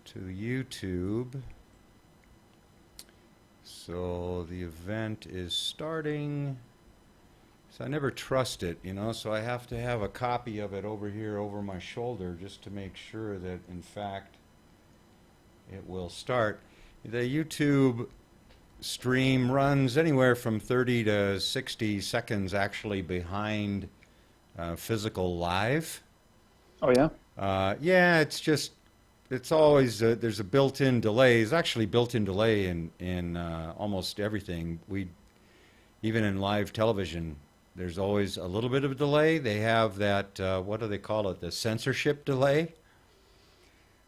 to YouTube. So the event is starting. So I never trust it, so I have to have a copy of it over here over my shoulder just to make sure that, in fact, it will start. The YouTube stream runs anywhere from 30 to 60 seconds actually behind physical live. Oh yeah. Yeah, it's always there's a built-in delay. There's actually built-in delay in almost everything. Even in live television, there's always a little bit of a delay. They have that what do they call it? The censorship delay.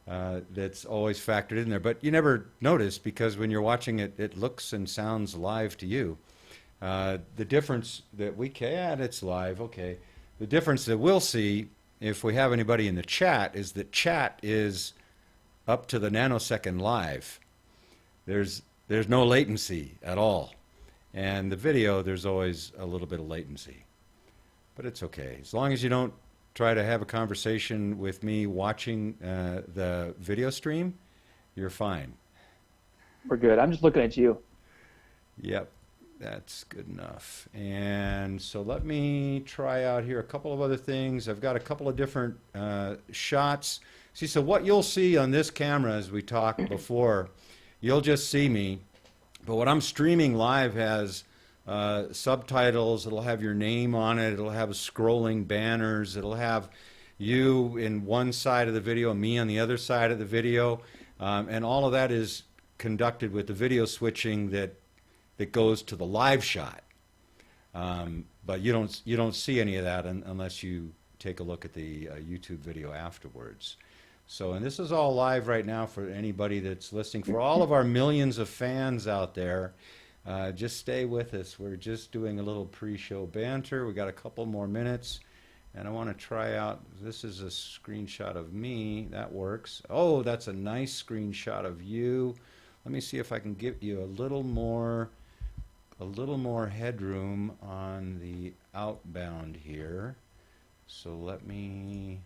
That's always factored in there, but you never notice because when you're watching it, it looks and sounds live to you. The difference that it's live, okay. The difference that we'll see if we have anybody in the chat is that chat is up to the nanosecond live. There's no latency at all. And the video, there's always a little bit of latency. But it's okay. As long as you don't try to have a conversation with me watching the video stream, you're fine. We're good. I'm just looking at you. Yep, that's good enough. And so let me try out here a couple of other things. I've got a couple of different shots. See, so what you'll see on this camera as we talked before, you'll just see me. But what I'm streaming live has subtitles. It'll have your name on it. It'll have scrolling banners. It'll have you in one side of the video and me on the other side of the video. And all of that is conducted with the video switching that goes to the live shot. But you don't see any of that unless you take a look at the YouTube video afterwards. So, and this is all live right now for anybody that's listening. For all of our millions of fans out there, just stay with us. We're just doing a little pre-show banter. We got a couple more minutes, and I want to try out. This is a screenshot of me. That works. Oh, that's a nice screenshot of you. Let me see if I can give you a little more headroom on the outbound here. So let me.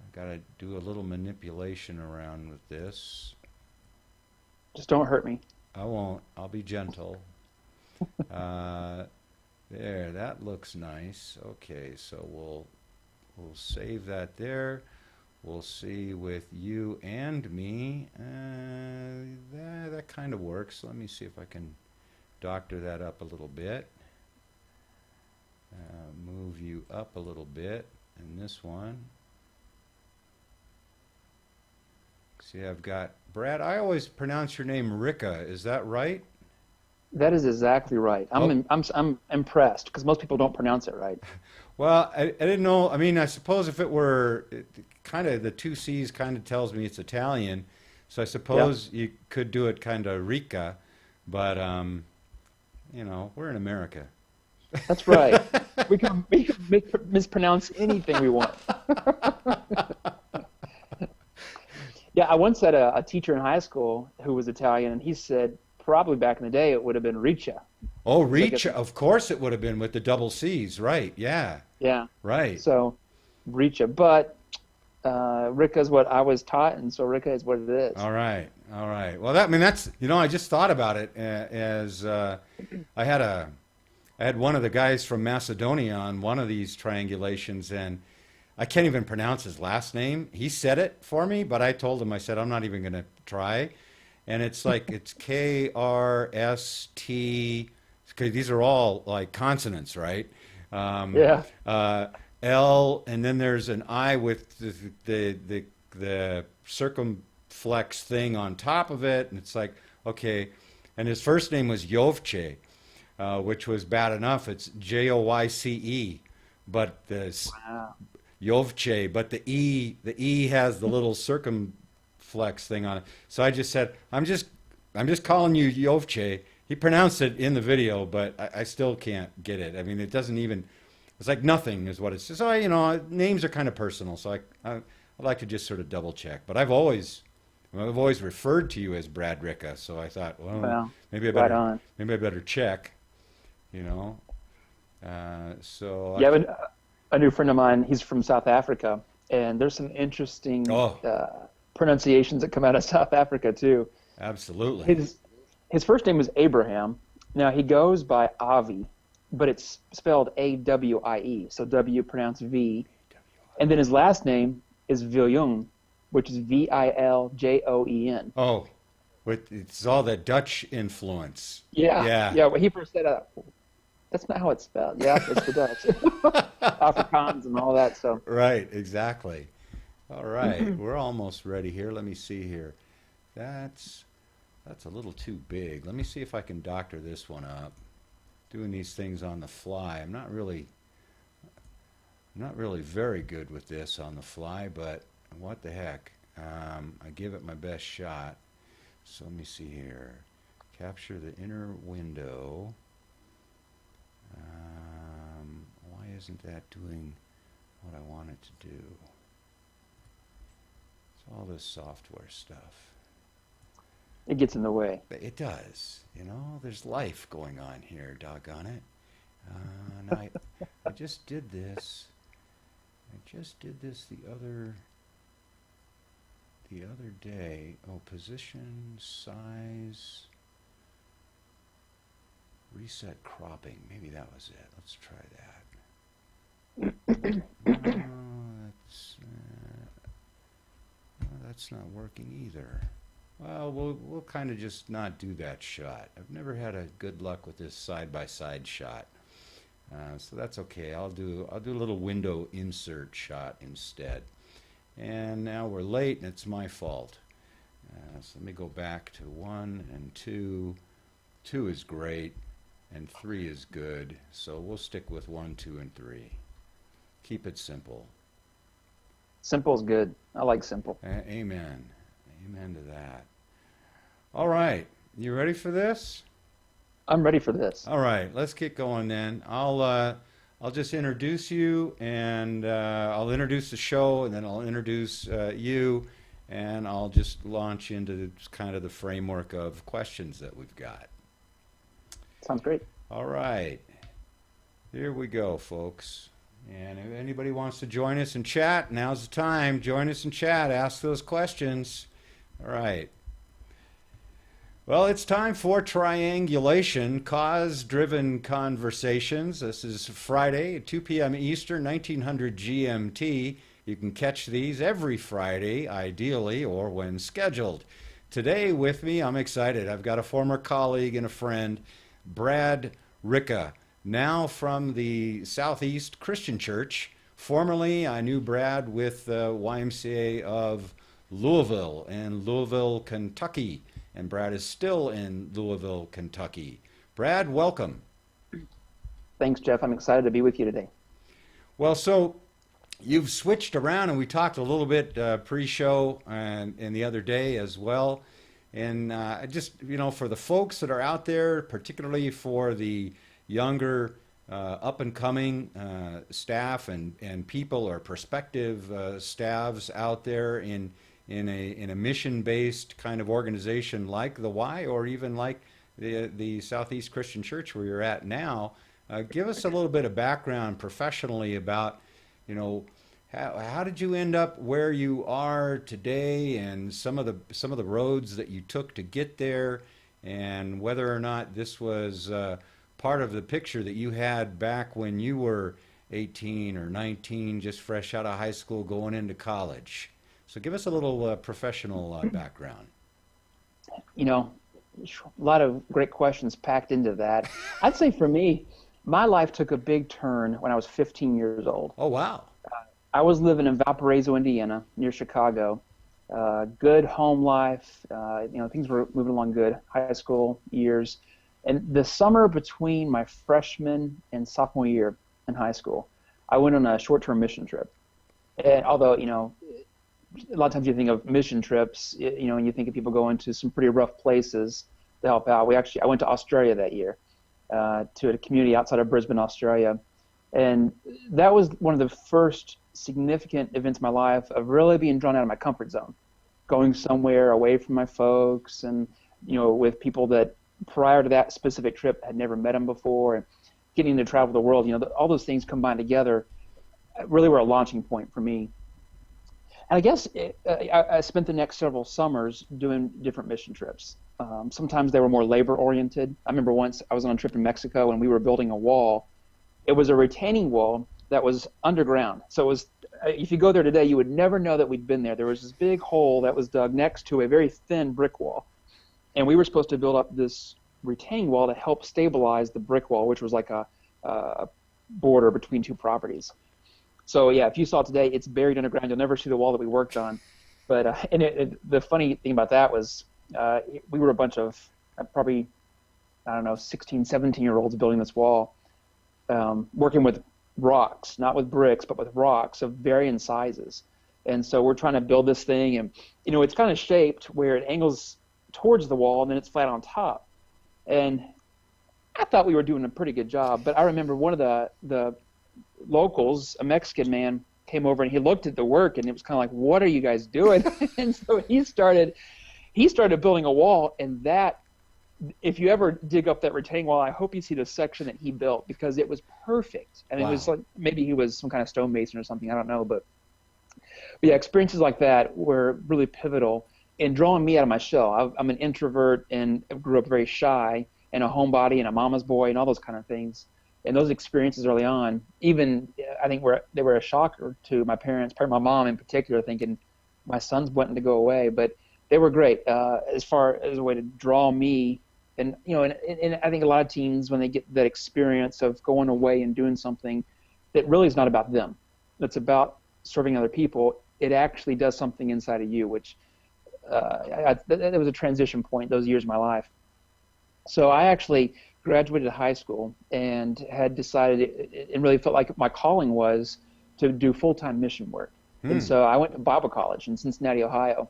I've got to do a little manipulation around with this. Just don't hurt me. I won't. I'll be gentle. There, that looks nice. Okay, so we'll save that there. We'll see with you and me. That kind of works. Let me see if I can doctor that up a little bit. Move you up a little bit in this one. See, I've got Brad. I always pronounce your name Ricca. Is that right? That is exactly right. I'm impressed because most people don't pronounce it right. Well, I didn't know. I mean, I suppose if it were kind of the two C's kind of tells me it's Italian. So I suppose you could do it kind of Ricca, but we're in America. That's right. We can mispronounce anything we want. Yeah, I once had a teacher in high school who was Italian, and he said probably back in the day it would have been Riccia. Oh, Riccia. Of course it would have been with the double C's, right? Yeah. Yeah. Right. So Riccia, but Ricca is what I was taught, and so Ricca is what it is. All right. All right. Well, that's I just thought about it as I had one of the guys from Macedonia on one of these triangulations, and I can't even pronounce his last name. He said it for me, but I told him, I said, I'm not even going to try. And it's like, it's KRST, because these are all like consonants, right? Yeah. L, and then there's an I with the circumflex thing on top of it. And it's like, okay. And his first name was Jovce, which was bad enough. It's Joyce. But the Wow. Jovce, but the E has the little circumflex thing on it. So I just said, I'm just calling you Jovce. He pronounced it in the video, but I still can't get it. I mean, it doesn't even. It's like nothing is what it's. So names are kind of personal. So I like to just sort of double check. But I've always referred to you as Brad Ricca. So I thought, well, maybe I better check. So A new friend of mine, he's from South Africa, and there's some interesting pronunciations that come out of South Africa too. Absolutely. His first name is Abraham. Now he goes by Avi, but it's spelled A-W-I-E, so W pronounced V. And then his last name is Viljoen, which is V-I-L-J-O-E-N. Oh, it's all that Dutch influence. Yeah. When he first said that's not how it's spelled. Yeah, it's the Dutch. Afrikaans and all that. So Right, exactly. All right, we're almost ready here. Let me see here. That's a little too big. Let me see if I can doctor this one up. Doing these things on the fly. I'm not really very good with this on the fly, but what the heck. I give it my best shot. So let me see here. Capture the inner window. Why isn't that doing what I want it to do? It's all this software stuff. it gets in the way. It does. There's life going on here, doggone it. And I just did this. The other day. Oh, position, size, reset cropping. Maybe that was it. Let's try that. That's not working either. Well, we'll kind of just not do that shot. I've never had a good luck with this side-by-side shot. So that's okay. I'll do a little window insert shot instead. And now we're late, and it's my fault. So let me go back to 1 and 2. 2 is great, and 3 is good. So we'll stick with 1, 2, and 3. Keep it simple. Simple's good. I like simple. Amen. Amen to that. All right. You ready for this? I'm ready for this. All right, let's get going then. I'll just introduce you, and I'll introduce the show, and then I'll introduce you, and I'll just launch into kind of the framework of questions that we've got. Sounds great. All right, here we go, folks. And if anybody wants to join us and chat, now's the time. Join us and chat. Ask those questions. All right. Well, it's time for Triangulation, cause-driven conversations. This is Friday, 2 p.m. Eastern, 1900 GMT. You can catch these every Friday, ideally, or when scheduled. Today with me, I'm excited. I've got a former colleague and a friend, Brad Ricca, now from the Southeast Christian Church. Formerly, I knew Brad with the YMCA of Louisville in Louisville, Kentucky. And Brad is still in Louisville, Kentucky. Brad, welcome. Thanks, Jeff. I'm excited to be with you today. Well, so you've switched around, and we talked a little bit pre-show and the other day as well. And just, for the folks that are out there, particularly for the younger up-and-coming staff and people or prospective staffs out there in a mission-based kind of organization like the Y, or even like the Southeast Christian Church where you're at now, give us a little bit of background professionally about, how did you end up where you are today, and some of the roads that you took to get there, and whether or not this was part of the picture that you had back when you were 18 or 19, just fresh out of high school, going into college. So give us a little professional background. A lot of great questions packed into that. I'd say for me, my life took a big turn when I was 15 years old. Oh, wow. I was living in Valparaiso, Indiana, near Chicago. Good home life. Things were moving along good. High school years. And the summer between my freshman and sophomore year in high school, I went on a short-term mission trip. And although, a lot of times you think of mission trips, and you think of people going to some pretty rough places to help out. I went to Australia that year, to a community outside of Brisbane, Australia. And that was one of the first significant events in my life of really being drawn out of my comfort zone, going somewhere away from my folks and, with people that prior to that specific trip had never met them before, and getting to travel the world. All those things combined together really were a launching point for me. And I guess I spent the next several summers doing different mission trips. Sometimes they were more labor-oriented. I remember once I was on a trip in Mexico and we were building a wall. It was a retaining wall that was underground. So it was, if you go there today, you would never know that we'd been there. There was this big hole that was dug next to a very thin brick wall. And we were supposed to build up this retaining wall to help stabilize the brick wall, which was like a border between two properties. So yeah, if you saw it today, it's buried underground. You'll never see the wall that we worked on. But the funny thing about that was we were a bunch of probably, I don't know, 16, 17-year-olds building this wall, working with rocks, not with bricks, but with rocks of varying sizes. And so we're trying to build this thing, and it's kind of shaped where it angles towards the wall, and then it's flat on top. And I thought we were doing a pretty good job, but I remember one of the locals, a Mexican man, came over and he looked at the work, and it was kind of like, "What are you guys doing?" And so he started building a wall, and that, if you ever dig up that retaining wall, I hope you see the section that he built, because it was perfect. And It was like, maybe he was some kind of stonemason or something, I don't know, but yeah, experiences like that were really pivotal in drawing me out of my shell. I'm an introvert and grew up very shy, and a homebody and a mama's boy and all those kind of things. And those experiences early on, even I think they were a shocker to my parents, probably my mom in particular, thinking my son's wanting to go away. But they were great as far as a way to draw me. And and I think a lot of teens, when they get that experience of going away and doing something that really is not about them, it's about serving other people, it actually does something inside of you, which that was a transition point, those years of my life. So I actually graduated high school and had decided it really felt like my calling was to do full-time mission work. And so I went to Bible college in Cincinnati, Ohio.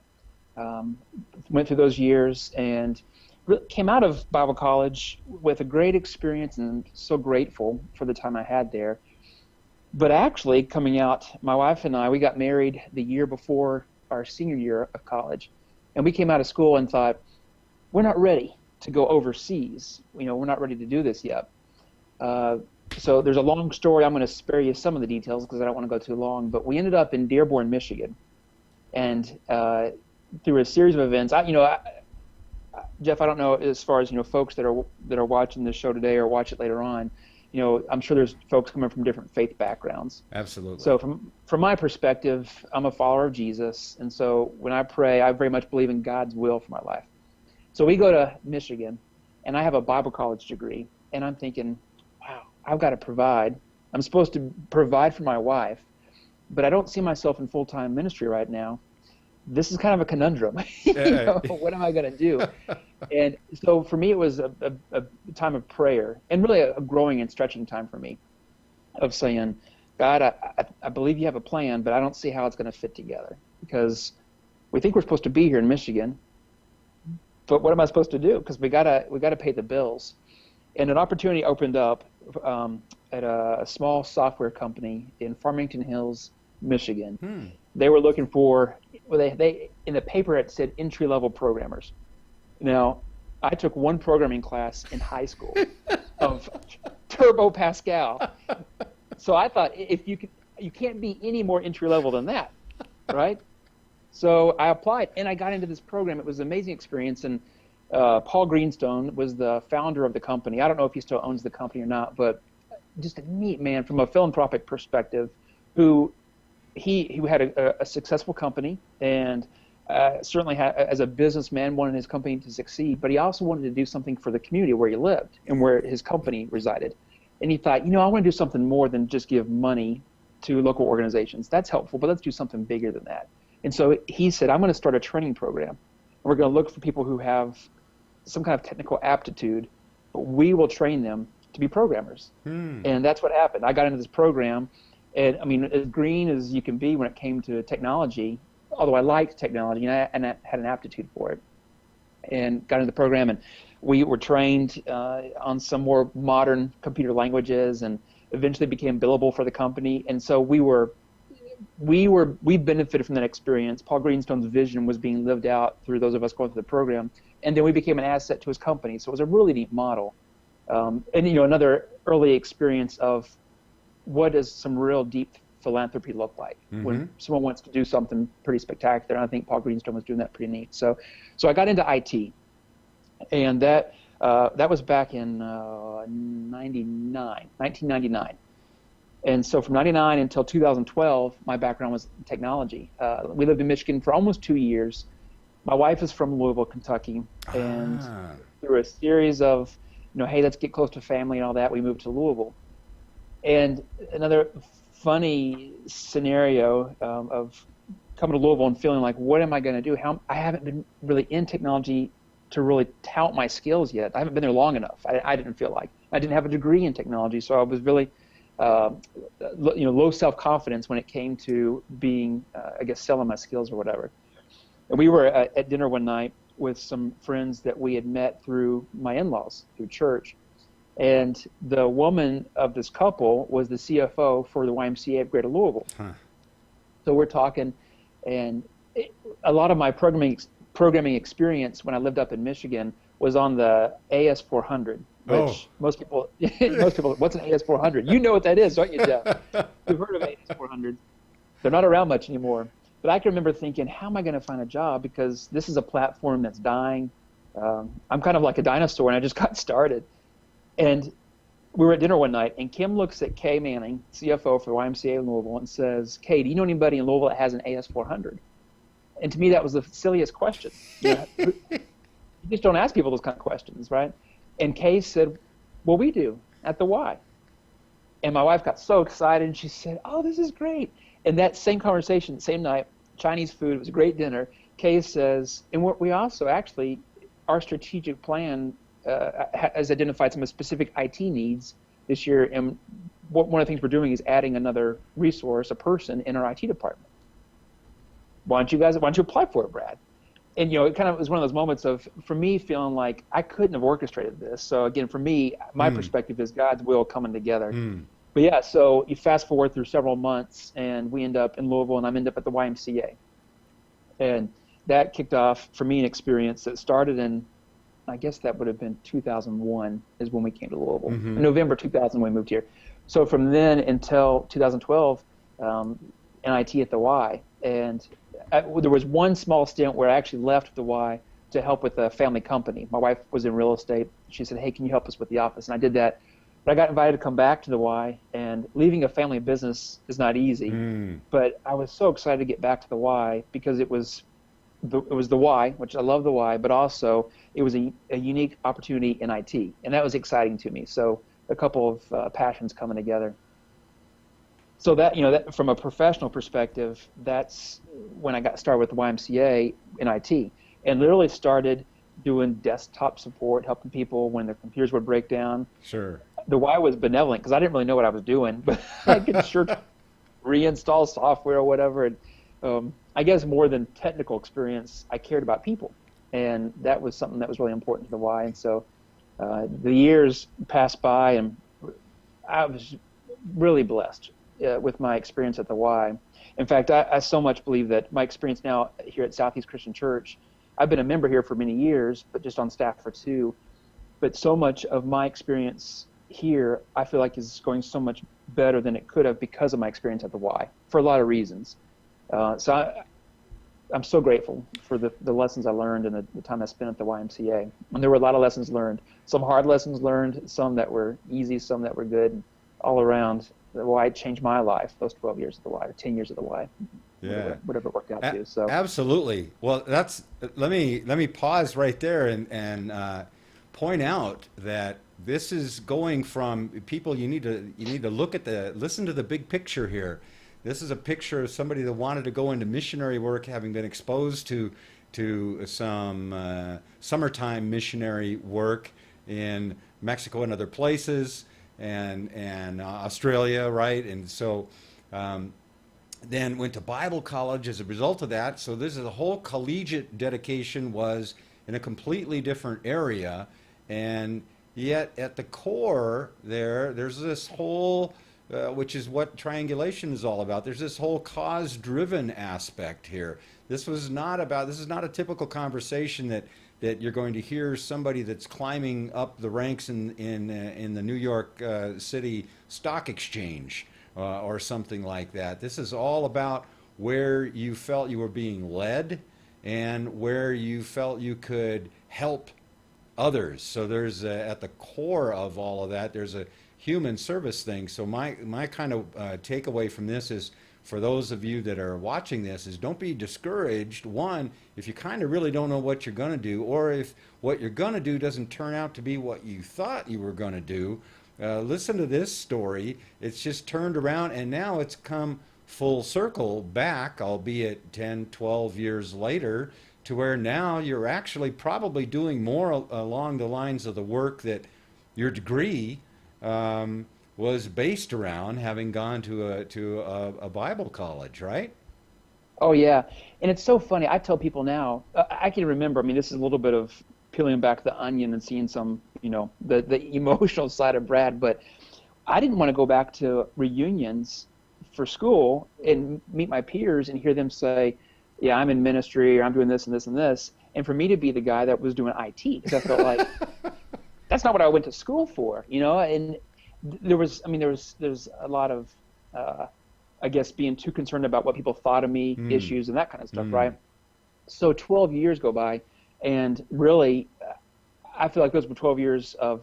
Went through those years and came out of Bible college with a great experience, and so grateful for the time I had there. But actually, coming out, my wife and I, we got married the year before our senior year of college. And we came out of school and thought, we're not ready to go overseas. We're not ready to do this yet. So there's a long story. I'm going to spare you some of the details because I don't want to go too long. But we ended up in Dearborn, Michigan. And through a series of events, Jeff, I don't know, as far as folks that are watching this show today or watch it later on, I'm sure there's folks coming from different faith backgrounds. Absolutely. So from my perspective, I'm a follower of Jesus, and so when I pray, I very much believe in God's will for my life. So we go to Michigan, and I have a Bible college degree, and I'm thinking, wow, I've got to provide. I'm supposed to provide for my wife, but I don't see myself in full-time ministry right now. This is kind of a conundrum. What am I going to do? And so for me, it was a time of prayer, and really a growing and stretching time for me, of saying, God, I believe you have a plan, but I don't see how it's going to fit together, because we think we're supposed to be here in Michigan, but what am I supposed to do? Because we gotta pay the bills. And an opportunity opened up at a small software company in Farmington Hills, Michigan. They were looking for, they in the paper it said entry-level programmers. Now, I took one programming class in high school of Turbo Pascal. So I thought, if you can't be any more entry-level than that, right? So I applied, and I got into this program. It was an amazing experience, and Paul Greenstone was the founder of the company. I don't know if he still owns the company or not, but just a neat man from a philanthropic perspective, who he had a successful company, and certainly as a businessman wanted his company to succeed, but he also wanted to do something for the community where he lived and where his company resided. And he thought, I want to do something more than just give money to local organizations. That's helpful, but let's do something bigger than that. And so he said, I'm going to start a training program. And we're going to look for people who have some kind of technical aptitude, but we will train them to be programmers. And that's what happened. I got into this program, and I mean, as green as you can be when it came to technology, although I liked technology and I had an aptitude for it, and got into the program, and we were trained on some more modern computer languages, and eventually became billable for the company. And so we benefited from that experience. Paul Greenstone's vision was being lived out through those of us going through the program, and then we became an asset to his company. So it was a really neat model. And another early experience of what does some real deep philanthropy look like Mm-hmm. when someone wants to do something pretty spectacular. And I think Paul Greenstone was doing that pretty neat. So I got into IT, and that was back in 1999. And so from 99 until 2012, my background was technology. We lived in Michigan for almost 2 years. My wife is from Louisville, Kentucky, and through a series of, hey, let's get close to family and all that, we moved to Louisville. And another funny scenario of coming to Louisville and feeling like, what am I going to do? I haven't been really in technology to really tout my skills yet. I haven't been there long enough. I didn't feel like. I didn't have a degree in technology, so I was really low self-confidence when it came to being, selling my skills or whatever. And we were at dinner one night with some friends that we had met through my in-laws, through church. And the woman of this couple was the CFO for the YMCA of Greater Louisville. Huh. So we're talking, and a lot of my programming experience when I lived up in Michigan was on the AS400, which most people, what's an AS400? You know what that is, don't you, Jeff? You've heard of AS400. They're not around much anymore. But I can remember thinking, how am I going to find a job? Because this is a platform that's dying. I'm kind of like a dinosaur, and I just got started. And we were at dinner one night, and Kim looks at Kay Manning, CFO for YMCA in Louisville, and says, Kay, do you know anybody in Louisville that has an AS400? And to me, that was the silliest question. You just don't ask people those kind of questions, right? And Kay said, well, we do at the Y. And my wife got so excited, and she said, oh, this is great. And that same conversation, same night, Chinese food, it was a great dinner. Kay says, and we also actually, our strategic plan has identified some specific IT needs this year. And one of the things we're doing is adding another resource, a person in our IT department. Why don't you apply for it, Brad? And, it kind of was one of those moments of, for me, feeling like I couldn't have orchestrated this. So again, for me, my perspective is God's will coming together. But yeah, so you fast forward through several months, and we end up in Louisville, and I end up at the YMCA. And that kicked off, for me, an experience that started in, I guess that would have been 2001 is when we came to Louisville. In November 2000 we moved here. So from then until 2012, in IT at the Y. And there was one small stint where I actually left the Y to help with a family company. My wife was in real estate. She said, hey, can you help us with the office? And I did that. But I got invited to come back to the Y, and leaving a family business is not easy. But I was so excited to get back to the Y because it was the Y, which I love the Y, but also it was a unique opportunity in IT, and that was exciting to me. So a couple of passions coming together. So that from a professional perspective, that's when I got started with the YMCA in IT, and literally started doing desktop support, helping people when their computers would break down. Sure. The Y was benevolent because I didn't really know what I was doing, but I could sure reinstall software or whatever. And I guess more than technical experience, I cared about people, and that was something that was really important to the Y. And so the years passed by, and I was really blessed with my experience at the Y. In fact, I so much believe that my experience now here at Southeast Christian Church, I've been a member here for many years, but just on staff for 2. But so much of my experience here, I feel like is going so much better than it could have because of my experience at the Y, for a lot of reasons. So I'm so grateful for the lessons I learned and the time I spent at the YMCA. And there were a lot of lessons learned, some hard lessons learned, some that were easy, some that were good. All around, the Y changed my life, those 12 years at the Y, or 10 years at the Y. Yeah. Whatever it worked out to. So absolutely. Well, let me pause right there and point out that this is going from people. You need to listen to the big picture here. This is a picture of somebody that wanted to go into missionary work, having been exposed to some summertime missionary work in Mexico and other places, and Australia, right? And so then went to Bible college as a result of that. So this is a whole collegiate dedication was in a completely different area, and yet at the core there's this whole which is what Triangulation is all about. There's this whole cause-driven aspect here. This is not a typical conversation that you're going to hear somebody that's climbing up the ranks in the New York City Stock Exchange, or something like that. This is all about where you felt you were being led and where you felt you could help others. So there's at the core of all of that, there's a human service thing. So my kind of takeaway from this is, for those of you that are watching this, is don't be discouraged. One, if you kind of really don't know what you're going to do, or if what you're going to do doesn't turn out to be what you thought you were going to do, listen to this story. It's just turned around, and now it's come full circle back, albeit 10, 12 years later, to where now you're actually probably doing more along the lines of the work that your degree was based around, having gone to a Bible college, right? Oh yeah, and it's so funny. I tell people now, I can remember. I mean, this is a little bit of peeling back the onion and seeing some, the emotional side of Brad. But I didn't want to go back to reunions for school and meet my peers and hear them say, "Yeah, I'm in ministry, or I'm doing this and this and this," and for me to be the guy that was doing IT, because I felt like that's not what I went to school for, And there's a lot of, I guess, being too concerned about what people thought of me, issues and that kind of stuff, right? So 12 years go by, and really, I feel like those were 12 years of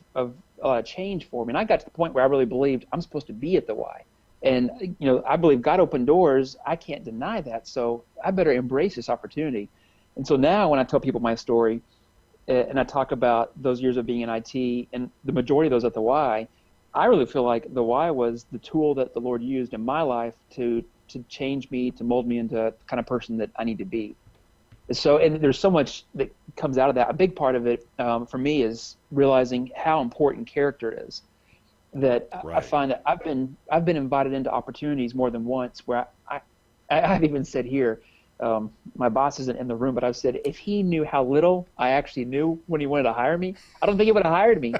change for me. And I got to the point where I really believed I'm supposed to be at the Y. And, I believe God opened doors. I can't deny that. So I better embrace this opportunity. And so now when I tell people my story, and I talk about those years of being in IT, and the majority of those at the Y, I really feel like the Y was the tool that the Lord used in my life to change me, to mold me into the kind of person that I need to be. So, and there's so much that comes out of that. A big part of it for me is realizing how important character is. That right. I find that I've been invited into opportunities more than once where I've even said here, my boss isn't in the room, but I've said, if he knew how little I actually knew when he wanted to hire me, I don't think he would have hired me.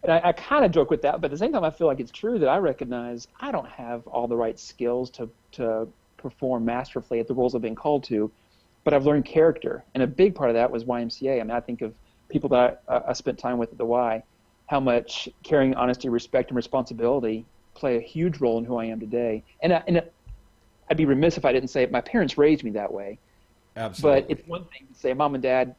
And I kind of joke with that, but at the same time, I feel like it's true that I recognize I don't have all the right skills to perform masterfully at the roles I've been called to, but I've learned character. And a big part of that was YMCA. I mean, I think of people that I spent time with at the Y, how much caring, honesty, respect, and responsibility play a huge role in who I am today. And I'd be remiss if I didn't say it. My parents raised me that way. Absolutely. But it's one thing to say, Mom and Dad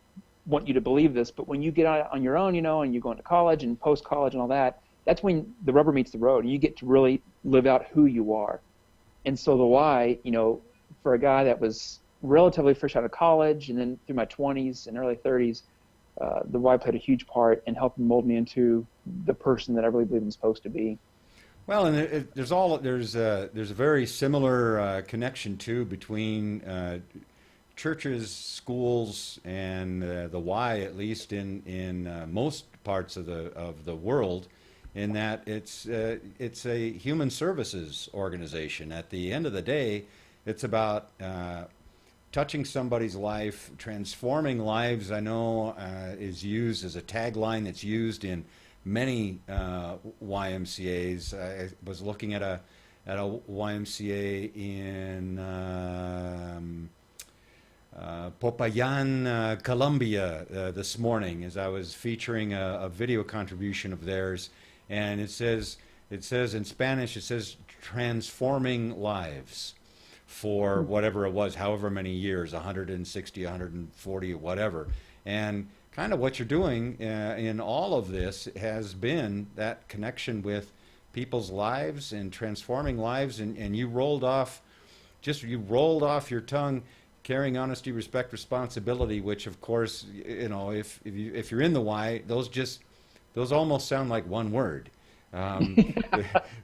want you to believe this, but when you get out on your own, and you go into college and post-college and all that, that's when the rubber meets the road, and you get to really live out who you are. And so the Y, for a guy that was relatively fresh out of college and then through my 20s and early 30s, the Y played a huge part in helping mold me into the person that I really believe I'm supposed to be. Well, and there's a very similar connection too between churches, schools, and the Y, at least in most parts of the world, in that it's a human services organization. At the end of the day, it's about touching somebody's life, transforming lives. I know is used as a tagline that's used in many YMCA's. I was looking at a YMCA in Popayan, Colombia this morning, as I was featuring a video contribution of theirs, and it says in Spanish, it says transforming lives for whatever it was, however many years, 160, 140, whatever. And kind of what you're doing in all of this has been that connection with people's lives and transforming lives, and you rolled off your tongue, caring, honesty, respect, responsibility, which of course, if you're in the Y, those almost sound like one word.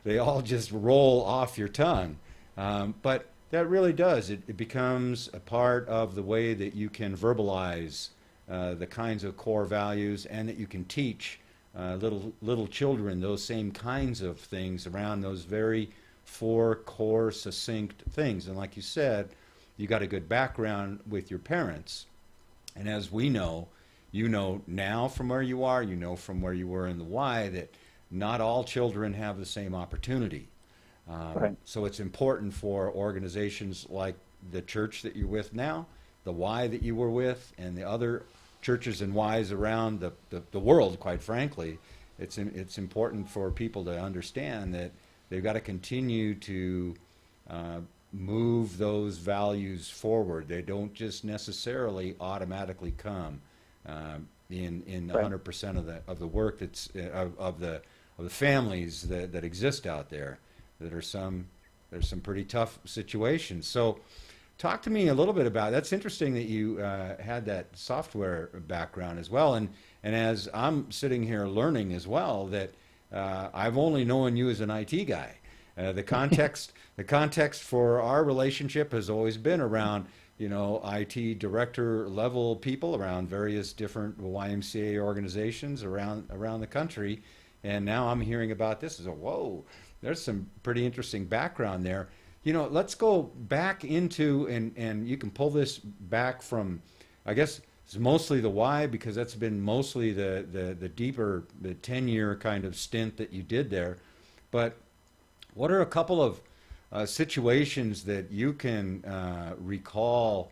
They all just roll off your tongue. But that really does. It becomes a part of the way that you can verbalize the kinds of core values, and that you can teach little children those same kinds of things around those very four core succinct things. And like you said, you got a good background with your parents. And as we know, now from where you are, from where you were in the Y, that not all children have the same opportunity. Right. So it's important for organizations like the church that you're with now, the Y that you were with, and the other churches and Ys around the world, quite frankly. It's important for people to understand that they've got to continue to move those values forward. They don't just necessarily automatically come in 100% of the work that's of the families that exist out there. There's some pretty tough situations. So talk to me a little bit about, that's interesting that you had that software background as well. And as I'm sitting here learning as well, that I've only known you as an IT guy. The context for our relationship has always been around, IT director level people around various different YMCA organizations around the country. And now I'm hearing about this. Whoa, there's some pretty interesting background there. Let's go back into, and you can pull this back from, I guess it's mostly the why, because that's been mostly the deeper, the 10-year kind of stint that you did there. But what are a couple of situations that you can recall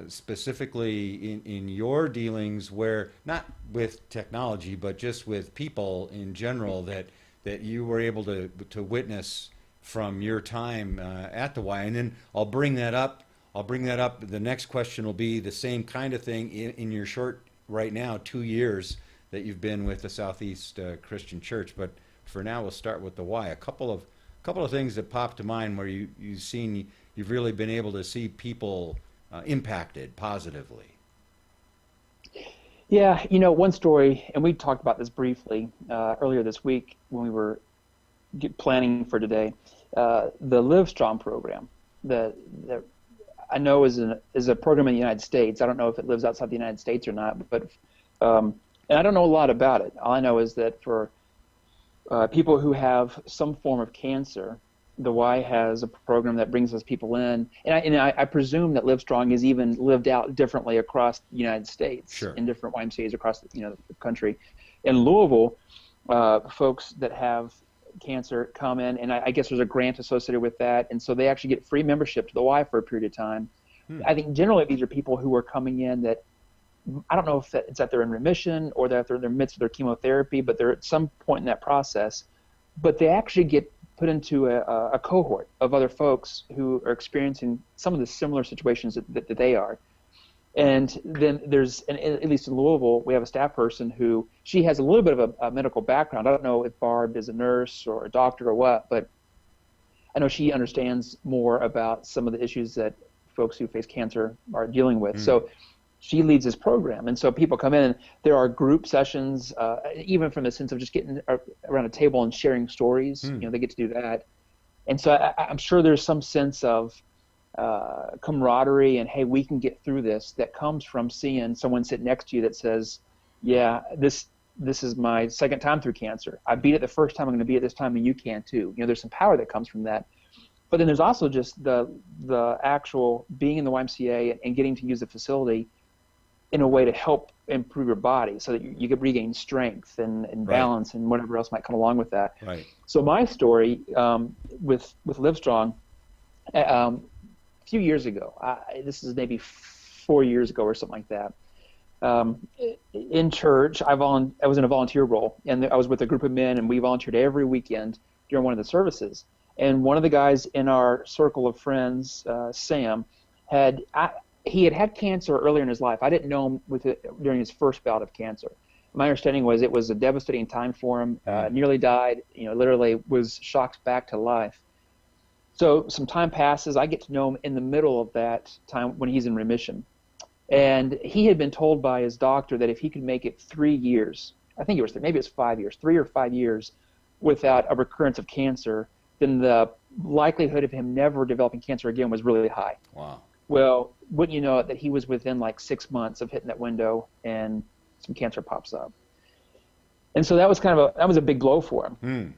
specifically in your dealings where, not with technology, but just with people in general, that you were able to witness from your time at the Y? And then I'll bring that up. The next question will be the same kind of thing in your short, right now, 2 years that you've been with the Southeast Christian Church. But for now, we'll start with the Y. A couple of things that pop to mind where you've really been able to see people impacted positively. Yeah, one story, and we talked about this briefly earlier this week when we were planning for today. The Livestrong program, that I know is a program in the United States. I don't know if it lives outside the United States or not, but and I don't know a lot about it. All I know is that for people who have some form of cancer, the Y has a program that brings those people in, and I presume that Livestrong is even lived out differently across the United States. Sure. In different YMCA's across the country. In Louisville, folks that have cancer come in, and I guess there's a grant associated with that, and so they actually get free membership to the Y for a period of time. I think generally these are people who are coming in that, I don't know if it's that they're in remission or that they're in the midst of their chemotherapy, but they're at some point in that process. But they actually get put into a cohort of other folks who are experiencing some of the similar situations that they are. And then there's, at least in Louisville, we have a staff person who, she has a little bit of a medical background. I don't know if Barb is a nurse or a doctor or what, but I know she understands more about some of the issues that folks who face cancer are dealing with. So she leads this program, and so people come in, and there are group sessions, even from the sense of just getting around a table and sharing stories. They get to do that. And so I'm sure there's some sense of camaraderie and, hey, we can get through this, that comes from seeing someone sit next to you that says, yeah, this is my second time through cancer. I beat it the first time, I'm going to beat it this time, and you can too. There's some power that comes from that. But then there's also just the actual being in the YMCA and getting to use the facility in a way to help improve your body so that you could regain strength and balance and whatever else might come along with that. Right. So my story with Livestrong, a few years ago, this is maybe 4 years ago or something like that, in church, I was in a volunteer role, and I was with a group of men, and we volunteered every weekend during one of the services. And one of the guys in our circle of friends, Sam, had cancer earlier in his life. I didn't know him during his first bout of cancer. My understanding was it was a devastating time for him. Nearly died. Literally was shocked back to life. So some time passes. I get to know him in the middle of that time when he's in remission. And he had been told by his doctor that if he could make it 3 years, I think it was maybe it's 5 years, 3 or 5 years without a recurrence of cancer, then the likelihood of him never developing cancer again was really high. Wow. Well, wouldn't you know it, that he was within like 6 months of hitting that window, and some cancer pops up. And so that was a big blow for him.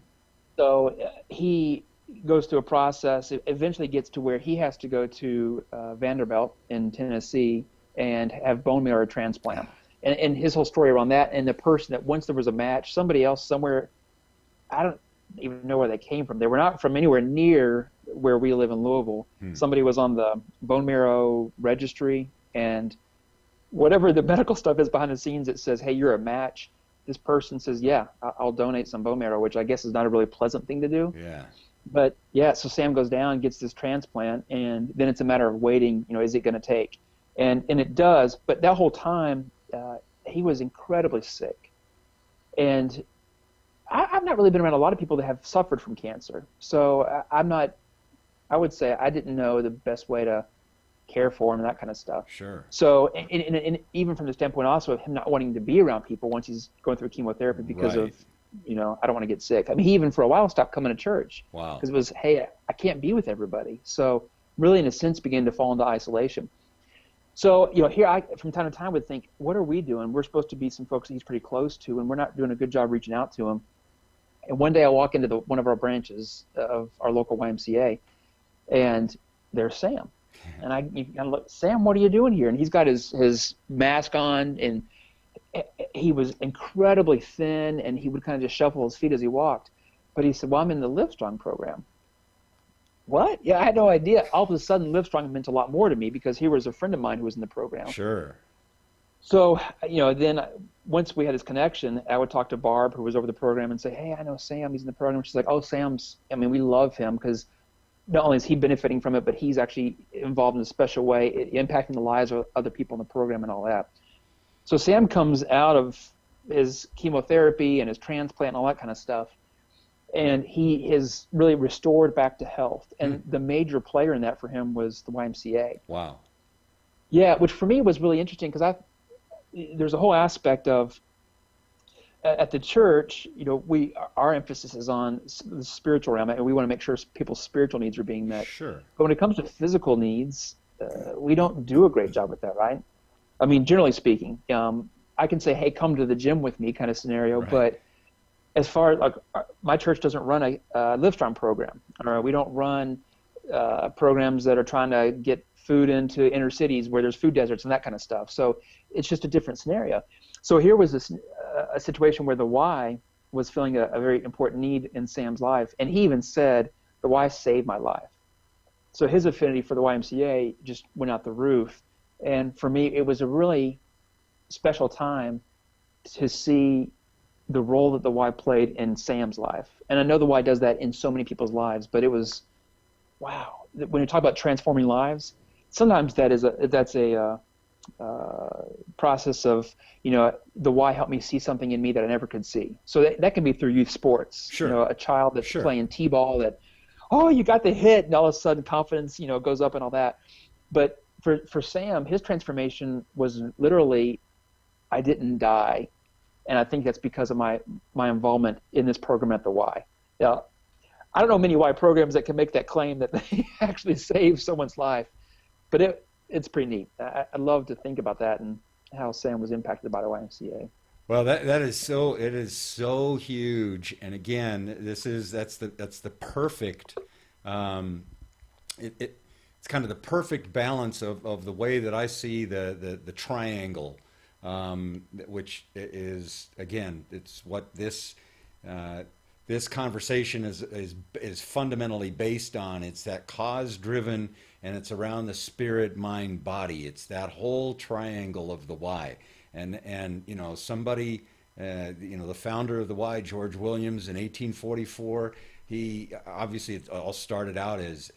So he goes through a process. It eventually gets to where he has to go to Vanderbilt in Tennessee and have bone marrow transplant. And his whole story around that, and the person that once there was a match, somebody else somewhere, I don't even know where they came from. They were not from anywhere near where we live in Louisville. Somebody was on the bone marrow registry, and whatever the medical stuff is behind the scenes, it says, hey, you're a match. this person says, yeah, I'll donate some bone marrow, which I guess is not a really pleasant thing to do. Yeah. But yeah, so Sam goes down, gets this transplant, and then it's a matter of waiting, is it going to take? And it does, but that whole time, he was incredibly sick. And I've not really been around a lot of people that have suffered from cancer. So I would say I didn't know the best way to care for him and that kind of stuff. Sure. So, and even from the standpoint also of him not wanting to be around people once he's going through chemotherapy because Right. of, I don't want to get sick. I mean, he even for a while stopped coming to church. Wow. Because it was, hey, I can't be with everybody. So really, in a sense, began to fall into isolation. So, here I, from time to time, would think, what are we doing? We're supposed to be some folks that he's pretty close to, and we're not doing a good job reaching out to him. And one day I walk into one of our branches of our local YMCA, and there's Sam. And you kind of look, Sam, what are you doing here? And he's got his mask on, and he was incredibly thin, and he would kind of just shuffle his feet as he walked. But he said, well, I'm in the Livestrong program. What? Yeah, I had no idea. All of a sudden, Livestrong meant a lot more to me because he was a friend of mine who was in the program. Sure. So, then once we had this connection, I would talk to Barb, who was over the program, and say, hey, I know Sam, he's in the program. She's like, oh, we love him because not only is he benefiting from it, but he's actually involved in a special way, impacting the lives of other people in the program and all that. So Sam comes out of his chemotherapy and his transplant and all that kind of stuff, and he is really restored back to health. And the major player in that for him was the YMCA. Wow. Yeah, which for me was really interesting because there's a whole aspect of at the church, our emphasis is on the spiritual realm, and we want to make sure people's spiritual needs are being met. Sure. But when it comes to physical needs, we don't do a great job with that, right? I mean, generally speaking, I can say, hey, come to the gym with me kind of scenario, Right. But as far as my church doesn't run a Livestrong program, or we don't run programs that are trying to get food into inner cities where there's food deserts and that kind of stuff. So it's just a different scenario. So here was a situation where the Y was filling a very important need in Sam's life, and he even said, the Y saved my life. So his affinity for the YMCA just went out the roof. And for me, it was a really special time to see the role that the Y played in Sam's life. And I know the Y does that in so many people's lives, but it was, wow. When you talk about transforming lives, sometimes that's a process of, the Y helped me see something in me that I never could see. So that can be through youth sports. Sure. A child that's Sure. playing T-ball that, oh, you got the hit, and all of a sudden confidence, goes up and all that. But for Sam, his transformation was literally, I didn't die. And I think that's because of my involvement in this program at the Y. Now, I don't know many Y programs that can make that claim that they actually save someone's life, but it's pretty neat. I love to think about that and how Sam was impacted by the YMCA. Well, it is so huge. And again, that's the perfect, it's kind of the perfect balance of the way that I see the triangle, which is, again, it's what this conversation is fundamentally based on. It's that cause driven, and it's around the spirit, mind, body. It's that whole triangle of the Y. And somebody, the founder of the Y, George Williams, in 1844, he obviously, it all started out as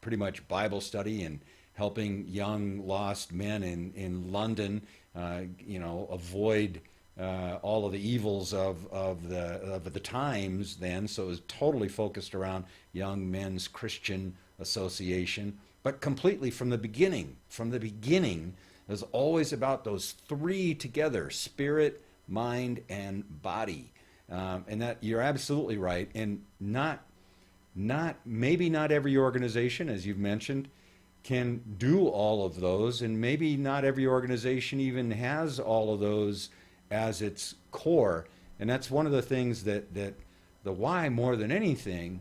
pretty much Bible study and helping young lost men in London, avoid all of the evils of the times then. So it was totally focused around Young Men's Christian Association, but completely from the beginning. It was always about those three together: spirit, mind, and body. And that, you're absolutely right. And maybe not every organization, as you've mentioned, can do all of those, and maybe not every organization even has all of those as its core. And that's one of the things that the Y, more than anything,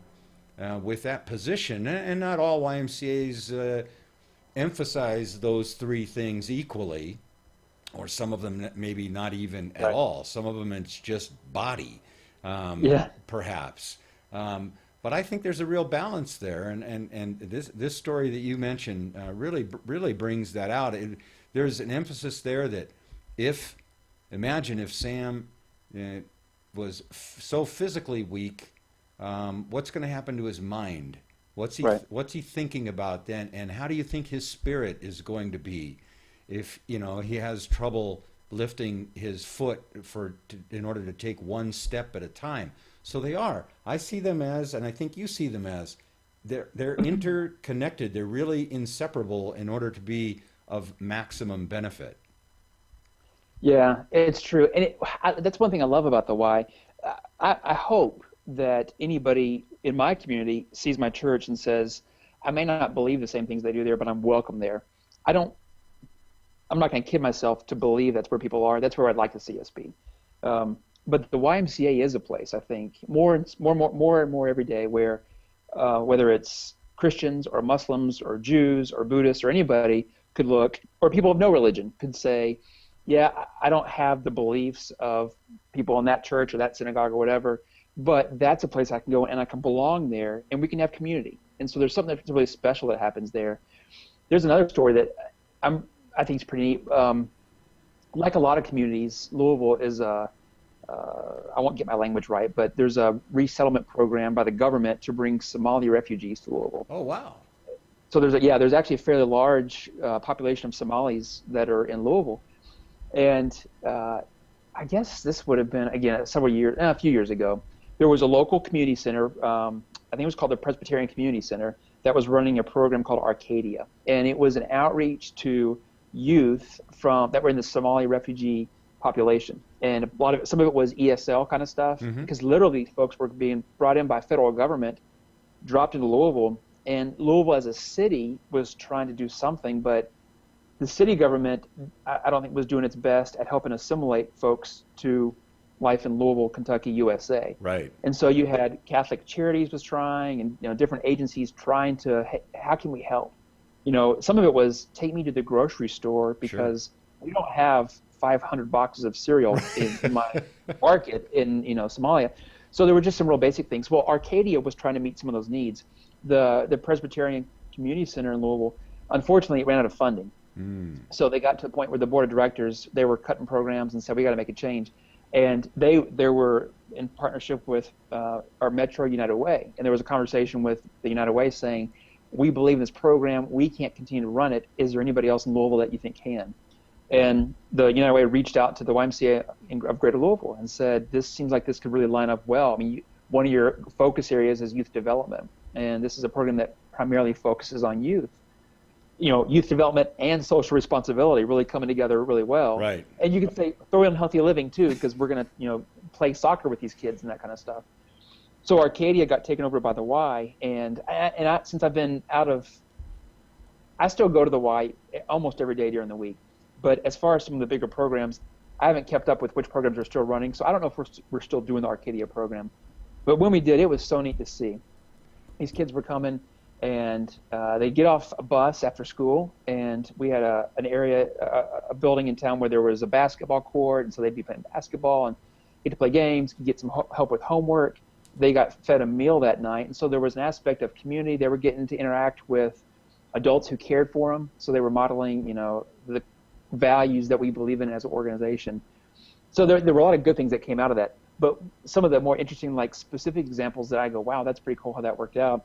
with that position, and not all YMCAs emphasize those three things equally, or some of them maybe not even at Right. all. Some of them it's just body, perhaps. But I think there's a real balance there, and this story that you mentioned really brings that out. There's an emphasis there that if imagine if Sam was so physically weak, what's going to happen to his mind? Right. What's he thinking about then? And how do you think his spirit is going to be if, he has trouble lifting his foot in order to take one step at a time? So they are. I see them as, and I think you see them as, they're interconnected. They're really inseparable in order to be of maximum benefit. Yeah, it's true. And that's one thing I love about the Y. I hope that anybody in my community sees my church and says, I may not believe the same things they do there, but I'm welcome there. I'm not going to kid myself to believe that's where people are. That's where I'd like to see us be. But the YMCA is a place, I think, more and more every day where whether it's Christians or Muslims or Jews or Buddhists or anybody could look, or people of no religion could say, yeah, I don't have the beliefs of people in that church or that synagogue or whatever, but that's a place I can go and I can belong there and we can have community. And so there's something that's really special that happens there. There's another story that I think is pretty neat. Like a lot of communities, Louisville is I won't get my language right, but there's a resettlement program by the government to bring Somali refugees to Louisville. Oh, wow. So there's actually a fairly large population of Somalis that are in Louisville. And I guess this would have been, again, a few years ago, there was a local community center, I think it was called the Presbyterian Community Center, that was running a program called Arcadia. And it was an outreach to youth that were in the Somali refugee population. And some of it was ESL kind of stuff, because literally folks were being brought in by federal government, dropped into Louisville, and Louisville as a city was trying to do something, but the city government, I don't think, was doing its best at helping assimilate folks to life in Louisville, Kentucky, USA. Right. And so you had Catholic Charities was trying, and different agencies trying to, hey, how can we help? Some of it was take me to the grocery store because we don't have 500 boxes of cereal in my market in Somalia. So there were just some real basic things. Well, Arcadia was trying to meet some of those needs. The Presbyterian Community Center in Louisville, unfortunately, it ran out of funding. So they got to the point where the board of directors, they were cutting programs and said, we got to make a change. And they were in partnership with our Metro United Way. And there was a conversation with the United Way saying, we believe in this program. We can't continue to run it. Is there anybody else in Louisville that you think can? And the United Way reached out to the YMCA of Greater Louisville and said, this seems like this could really line up well. I mean, one of your focus areas is youth development. And this is a program that primarily focuses on youth. Youth development and social responsibility really coming together really well. Right. And you could say throw in healthy living too, because we're going to, play soccer with these kids and that kind of stuff. So Arcadia got taken over by the Y, and since I've been I still go to the Y almost every day during the week. But as far as some of the bigger programs, I haven't kept up with which programs are still running, so I don't know if we're still doing the Arcadia program. But when we did, it was so neat to see. These kids were coming, and they'd get off a bus after school, and we had a building in town where there was a basketball court, and so they'd be playing basketball and get to play games, get some help with homework. They got fed a meal that night, and so there was an aspect of community. They were getting to interact with adults who cared for them, so they were modeling, the values that we believe in as an organization. So there were a lot of good things that came out of that. But some of the more interesting, specific examples that I go, wow, that's pretty cool how that worked out.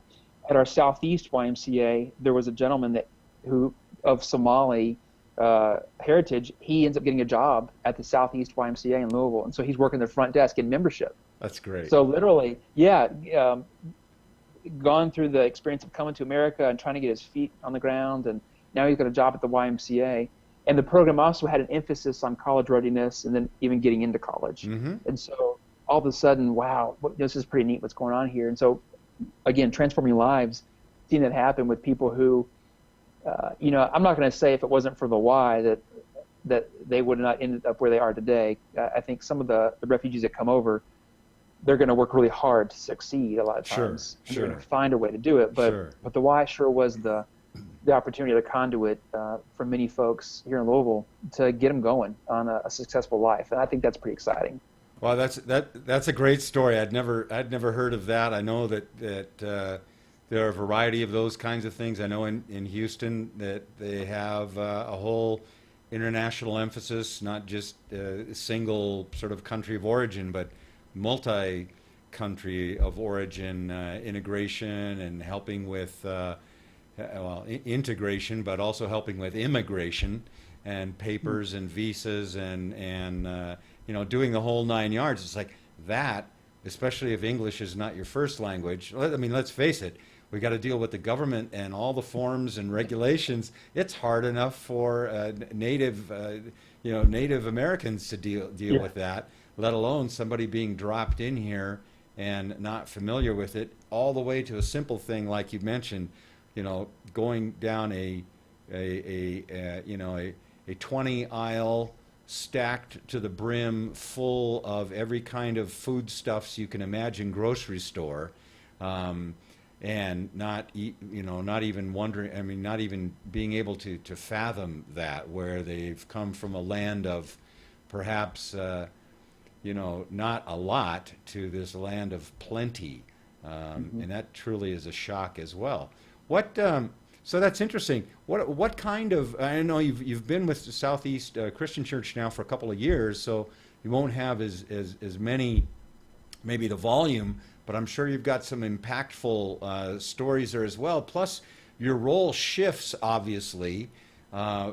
At our Southeast YMCA, there was a gentleman who of Somali heritage. He ends up getting a job at the Southeast YMCA in Louisville, and so he's working the front desk in membership. That's great. So literally, gone through the experience of coming to America and trying to get his feet on the ground, and now he's got a job at the YMCA. And the program also had an emphasis on college readiness and then even getting into college. And so all of a sudden, wow, this is pretty neat what's going on here. And so, again, transforming lives, seeing that happen with people who, I'm not going to say if it wasn't for the Y that they would not end up where they are today. I think some of the refugees that come over, they're going to work really hard to succeed a lot of times. Sure. They're going to find a way to do it. But the Y sure was the opportunity, the conduit for many folks here in Louisville to get them going on a successful life. And I think that's pretty exciting. Well, that's a great story. I'd never heard of that. I know that there are a variety of those kinds of things. I know in Houston that they have a whole international emphasis, not just a single sort of country of origin, but multi-country of origin integration and helping with integration, but also helping with immigration and papers and visas and doing the whole 9 yards. It's like that, especially if English is not your first language. I mean, let's face it. We got to deal with the government and all the forms and regulations. It's hard enough for native Americans to deal with that, let alone somebody being dropped in here and not familiar with it. All the way to a simple thing like you mentioned, going down a 20 aisle stacked to the brim, full of every kind of foodstuffs you can imagine grocery store. And not even wondering, I mean, not even being able to fathom that, where they've come from a land of perhaps, not a lot to this land of plenty. And that truly is a shock as well. So that's interesting. What kind of, I know you've been with the Southeast Christian Church now for a couple of years, so you won't have as many, maybe the volume, but I'm sure you've got some impactful stories there as well. Plus, your role shifts, obviously,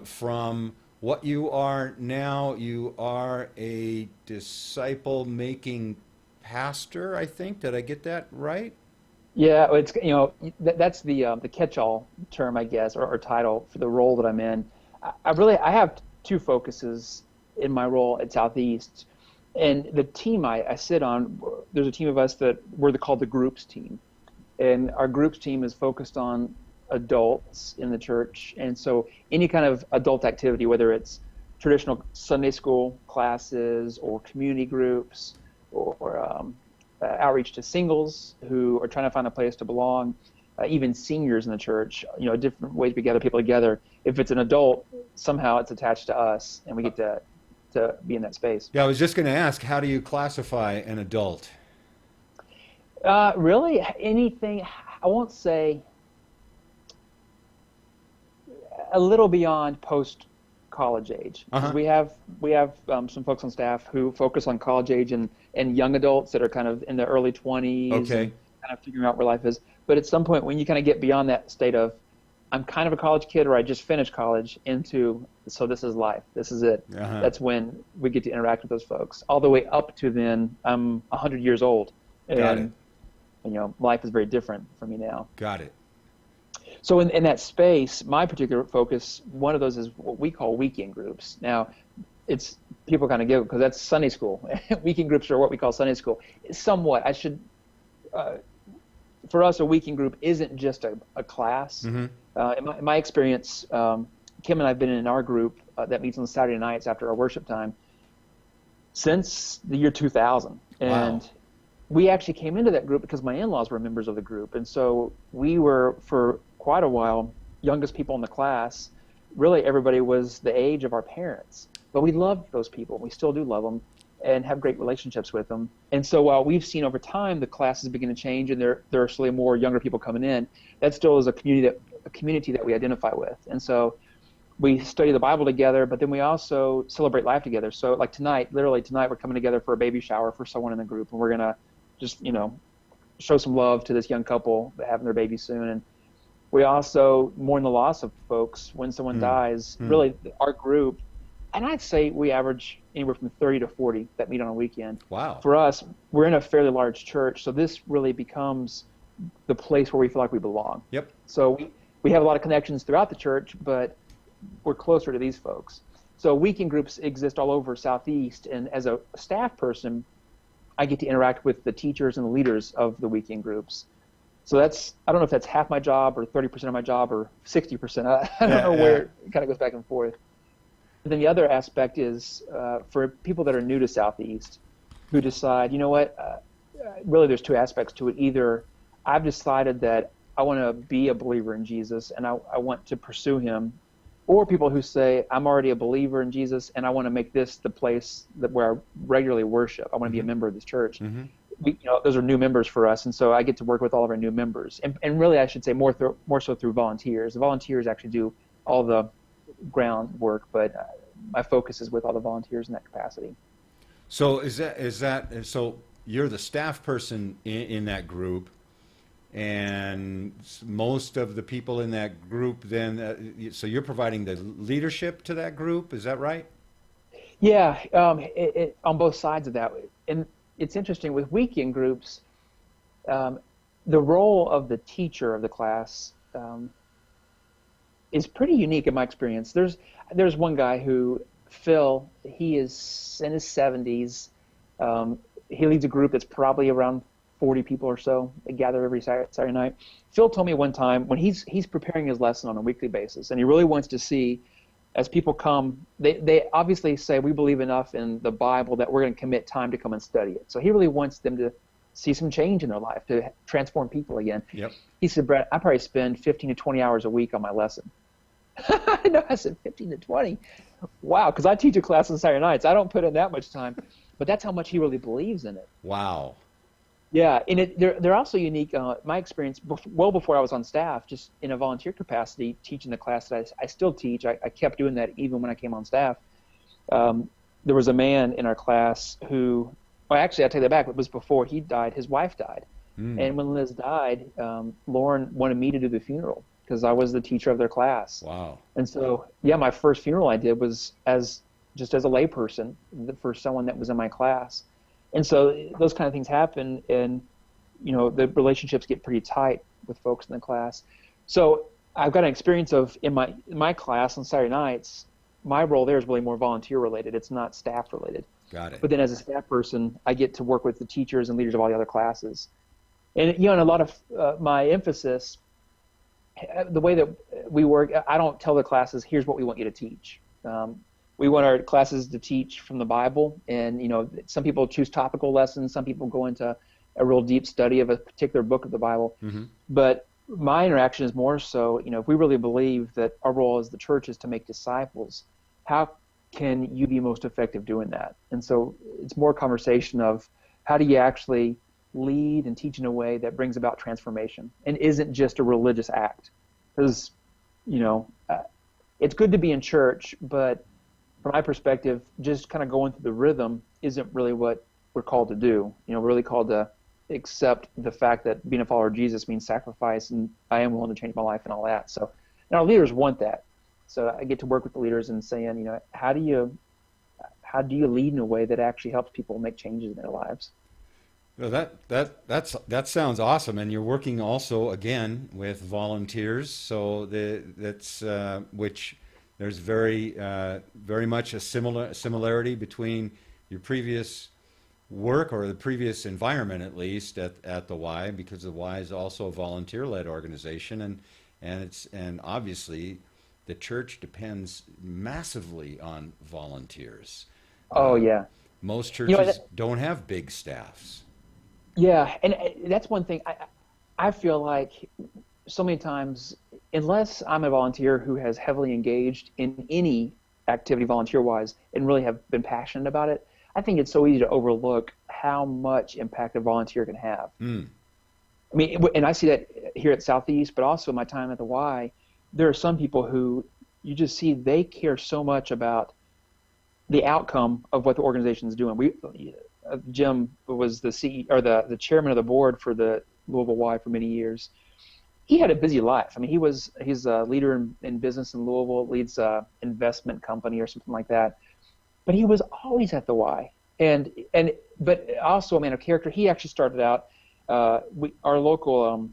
from what you are now. You are a disciple-making pastor, I think. Did I get that right? Yeah, it's that's the catch-all term, I guess, or title for the role that I'm in. I have two focuses in my role at Southeast. And the team I sit on, there's a team of us that we're called the groups team. And our groups team is focused on adults in the church. And so any kind of adult activity, whether it's traditional Sunday school classes or community groups or outreach to singles who are trying to find a place to belong, even seniors in the church, different ways we gather people together. If it's an adult, somehow it's attached to us and we get to be in that space. Yeah, I was just going to ask, how do you classify an adult? Really, anything, I won't say a little beyond post-college age. Uh-huh. We have some folks on staff who focus on college age and young adults that are kind of in the early 20s, Okay. and kind of figuring out where life is. But at some point, when you kind of get beyond that state of, I'm kind of a college kid or I just finished college, into, so this is life, this is it. Uh-huh. That's when we get to interact with those folks. All the way up to then, I'm 100 years old. Got it. Life is very different for me now. Got it. So in that space, my particular focus, one of those is what we call weekend groups. Now, it's, people kind of giggle because that's Sunday school. Weekend groups are what we call Sunday school. Somewhat, for us, a weekend group isn't just a class. Mm-hmm. In my experience, Kim and I have been in our group that meets on Saturday nights after our worship time since the year 2000. And Wow. we actually came into that group because my in-laws were members of the group. And so we were, for quite a while, youngest people in the class. Really, everybody was the age of our parents. But we loved those people. We still do love them and have great relationships with them. And so while we've seen over time the classes begin to change and there are slowly more younger people coming in, that still is a community that we identify with. And so we study the Bible together, but then we also celebrate life together. So like tonight, literally tonight, we're coming together for a baby shower for someone in the group, and we're going to just, show some love to this young couple that having their baby soon. And we also mourn the loss of folks when someone dies. Really, our group, and I'd say we average anywhere from 30 to 40 that meet on a weekend. Wow. For us, we're in a fairly large church, so this really becomes the place where we feel like we belong. Yep. So we have a lot of connections throughout the church, but we're closer to these folks. So weekend groups exist all over Southeast, and as a staff person, I get to interact with the teachers and the leaders of the weekend groups. So I don't know if that's half my job or 30% of my job or 60%. I don't know where it kind of goes back and forth. And then the other aspect is for people that are new to Southeast who decide, really there's two aspects to it. Either I've decided that I want to be a believer in Jesus and I want to pursue him, or people who say, I'm already a believer in Jesus and I want to make this the place where I regularly worship. I want to be a member of this church. Mm-hmm. Those are new members for us, and so I get to work with all of our new members. And really, I should say more so through volunteers. The volunteers actually do all the groundwork, but my focus is with all the volunteers in that capacity. So so you're the staff person in that group, and most of the people in that group then, so you're providing the leadership to that group, is that right? Yeah, on both sides of that. And it's interesting with weekend groups, the role of the teacher of the class is pretty unique in my experience. There's one guy who, Phil, he is in his 70s. He leads a group that's probably around 40 people or so that gather every Saturday night. Phil told me one time when he's preparing his lesson on a weekly basis, and he really wants to see, as people come, they obviously say, we believe enough in the Bible that we're going to commit time to come and study it. So he really wants them to see some change in their life, to transform people again. Yep. He said, Brad, I probably spend 15 to 20 hours a week on my lesson. I said 15 to 20. Wow, because I teach a class on Saturday nights. I don't put in that much time. But that's how much he really believes in it. Wow. Yeah, and they're also unique. My experience, well before I was on staff, just in a volunteer capacity, teaching the class that I still teach. I kept doing that even when I came on staff. There was a man in our class who, well, actually, I take that back. It was before he died. His wife died. And when Liz died, Lauren wanted me to do the funeral because I was the teacher of their class. Wow. And so, yeah, my first funeral I did was just as a layperson for someone that was in my class. And so those kind of things happen, and the relationships get pretty tight with folks in the class. So I've got an experience of in my class on Saturday nights, my role there is really more volunteer related. It's not staff related. Got it. But then as a staff person, I get to work with the teachers and leaders of all the other classes. And and a lot of my emphasis, the way that we work, I don't tell the classes, here's what we want you to teach. We want our classes to teach from the Bible, and some people choose topical lessons, some people go into a real deep study of a particular book of the Bible. Mm-hmm. But my interaction is more so, if we really believe that our role as the church is to make disciples, how can you be most effective doing that? And so it's more a conversation of how do you actually lead and teach in a way that brings about transformation and isn't just a religious act. Because, it's good to be in church, but from my perspective, just kind of going through the rhythm isn't really what we're called to do. We're really called to accept the fact that being a follower of Jesus means sacrifice, and I am willing to change my life and all that. So, and our leaders want that. So I get to work with the leaders and saying, how do you lead in a way that actually helps people make changes in their lives? Well, that sounds awesome, and you're working also again with volunteers. So that's which. There's very much a similarity between your previous work, or the previous environment at least, at the Y, because the Y is also a volunteer-led organization, and obviously the church depends massively on volunteers. Oh yeah. Most churches don't have big staffs. Yeah, and that's one thing I feel like so many times, unless I'm a volunteer who has heavily engaged in any activity volunteer-wise and really have been passionate about it, I think it's so easy to overlook how much impact a volunteer can have. I mean, and I see that here at Southeast, but also in my time at the Y, there are some people who you just see they care so much about the outcome of what the organization is doing. Jim was the CEO or the chairman of the board for the Louisville Y for many years. He had a busy life. I mean, he's a leader in business in Louisville, leads an investment company or something like that. But he was always at the Y, but also a man of character. He actually started out. Our local